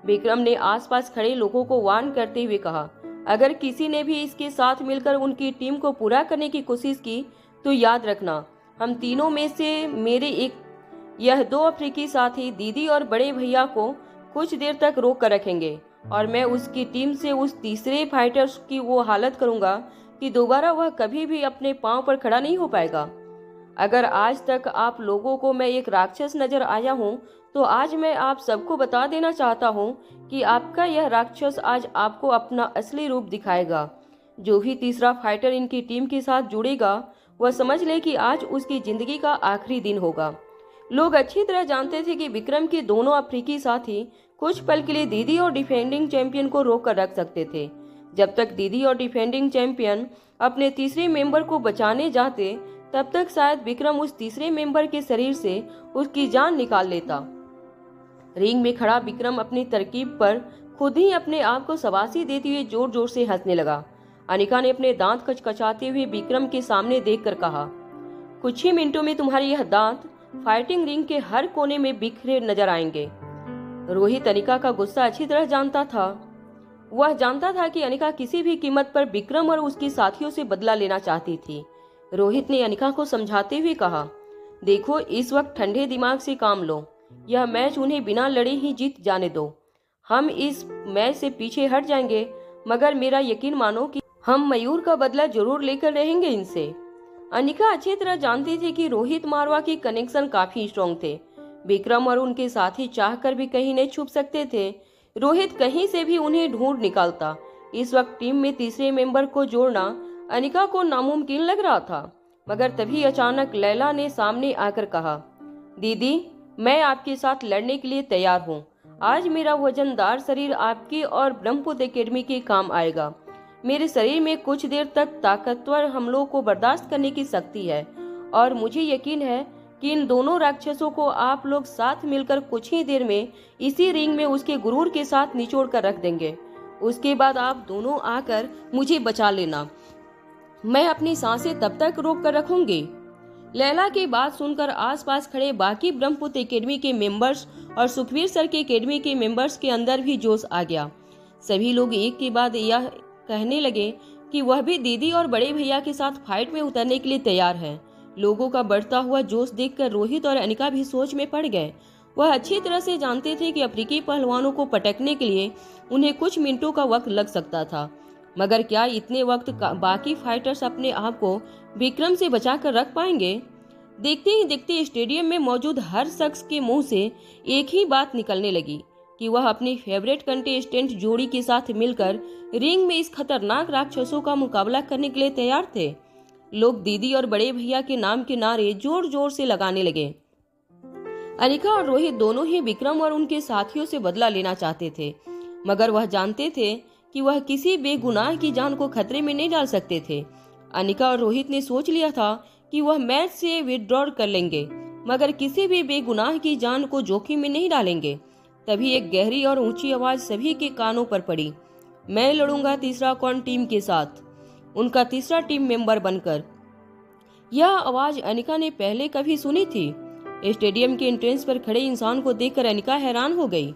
विक्रम ने आसपास खड़े लोगों को वार्न करते हुए कहा, अगर किसी ने भी इसके साथ मिलकर उनकी टीम को पूरा करने की कोशिश की तो याद रखना, हम तीनों में से मेरे यह 2 अफ्रीकी साथी दीदी और बड़े भैया को कुछ देर तक रोक कर रखेंगे और मैं उसकी टीम से उस तीसरे फाइटर की वो हालत करूंगा कि दोबारा वह कभी भी अपने पांव पर खड़ा नहीं हो पाएगा। अगर आज तक आप लोगों को मैं एक राक्षस नजर आया हूँ तो आज मैं आप सबको बता देना चाहता हूँ कि आपका यह राक्षस आज आपको अपना असली रूप दिखाएगा। जो भी तीसरा फाइटर इनकी टीम के साथ जुड़ेगा वह समझ ले कि आज उसकी जिंदगी का आखिरी दिन होगा। लोग अच्छी तरह जानते थे कि विक्रम के दोनों अफ्रीकी साथी कुछ पल के लिए दीदी और डिफेंडिंग चैंपियन को रोक कर रख सकते थे। जब तक दीदी और डिफेंडिंग चैंपियन अपने तीसरे मेंबर को बचाने जाते तब तक शायद विक्रम उस तीसरे मेंबर के शरीर से उसकी जान निकाल लेता। रिंग में खड़ा विक्रम अपनी तरकीब पर खुद ही अपने आप को शाबाशी देते हुए जोर जोर से हंसने लगा। अनिका ने अपने दांत कचकचाते हुए विक्रम के सामने देखकर कहा, कुछ ही मिनटों में तुम्हारे यह दांत फाइटिंग रिंग के हर कोने में बिखरे नजर आएंगे। रोहित अनिका का गुस्सा अच्छी तरह जानता था। वह जानता था कि अनिका किसी भी कीमत पर विक्रम और उसके साथियों से बदला लेना चाहती थी। रोहित ने अनिका को समझाते हुए कहा, देखो इस वक्त ठंडे दिमाग से काम लो। यह मैच उन्हें बिना लड़े ही जीत जाने दो। हम इस मैच से पीछे हट जाएंगे, मगर मेरा यकीन मानो कि हम मयूर का बदला जरूर लेकर रहेंगे इनसे। अनिका अच्छी तरह जानती थी कि रोहित मारवा के कनेक्शन काफी स्ट्रॉन्ग थे। विक्रम और उनके साथी चाहकर भी कहीं नहीं छुप सकते थे। रोहित कहीं से भी उन्हें ढूंढ निकालता। इस वक्त टीम में तीसरे मेंबर को जोड़ना अनिका को नामुमकिन लग रहा था। मगर तभी अचानक लैला ने सामने आकर कहा, दीदी मैं आपके साथ लड़ने के लिए तैयार हूँ। आज मेरा वजनदार शरीर आपके और ब्रह्मपुत्र एकेडमी के काम आएगा। मेरे शरीर में कुछ देर तक ताकतवर हमलों को बर्दाश्त करने की शक्ति है और मुझे यकीन है कि इन दोनों राक्षसों को आप लोग साथ मिलकर कुछ ही देर में इसी रिंग में उसके गुरूर के साथ निचोड़ कर रख देंगे। उसके बाद आप दोनों आकर मुझे बचा लेना। मैं अपनी सांसें तब तक रोक कर रखूंगी। लैला की बात सुनकर आसपास खड़े बाकी ब्रह्मपुत्र एकेडमी के मेंबर्स और सुखवीर सर के एकेडमी के मेंबर्स के अंदर भी जोश आ गया। सभी लोग एक के बाद यह कहने लगे कि वह भी दीदी और बड़े भैया के साथ फाइट में उतरने के लिए तैयार है। लोगों का बढ़ता हुआ जोश देखकर रोहित और अनिका भी सोच में पड़ गए। वह अच्छी तरह से जानते थे कि अफ्रीकी पहलवानों को पटकने के लिए उन्हें कुछ मिनटों का वक्त लग सकता था, मगर क्या इतने वक्त बाकी फाइटर्स अपने आप को विक्रम से बचा कर रख पाएंगे? देखते ही देखते स्टेडियम में मौजूद हर शख्स के मुंह से एक ही बात निकलने लगी कि वह अपनी फेवरेट कंटेस्टेंट जोड़ी के साथ मिलकर रिंग में इस खतरनाक राक्षसों का मुकाबला करने के लिए तैयार थे। लोग दीदी और बड़े भैया के नाम के नारे जोर जोर से लगाने लगे। अनिका और रोहित दोनों ही विक्रम और उनके साथियों से बदला लेना चाहते थे, मगर वह जानते थे कि वह किसी बेगुनाह की जान को खतरे में नहीं डाल सकते थे। अनिका और रोहित ने सोच लिया था कि वह मैच से विड्रॉ कर लेंगे, मगर किसी भी बेगुनाह की जान को जोखिम में नहीं डालेंगे। तभी एक गहरी और ऊंची आवाज सभी के कानों पर पड़ी, मैं लड़ूंगा तीसरा कौन टीम के साथ, उनका तीसरा टीम मेंबर बनकर। यह आवाज अनिका ने पहले कभी सुनी थी। स्टेडियम के एंट्रेंस पर खड़े इंसान को देखकर अनिका हैरान हो गई।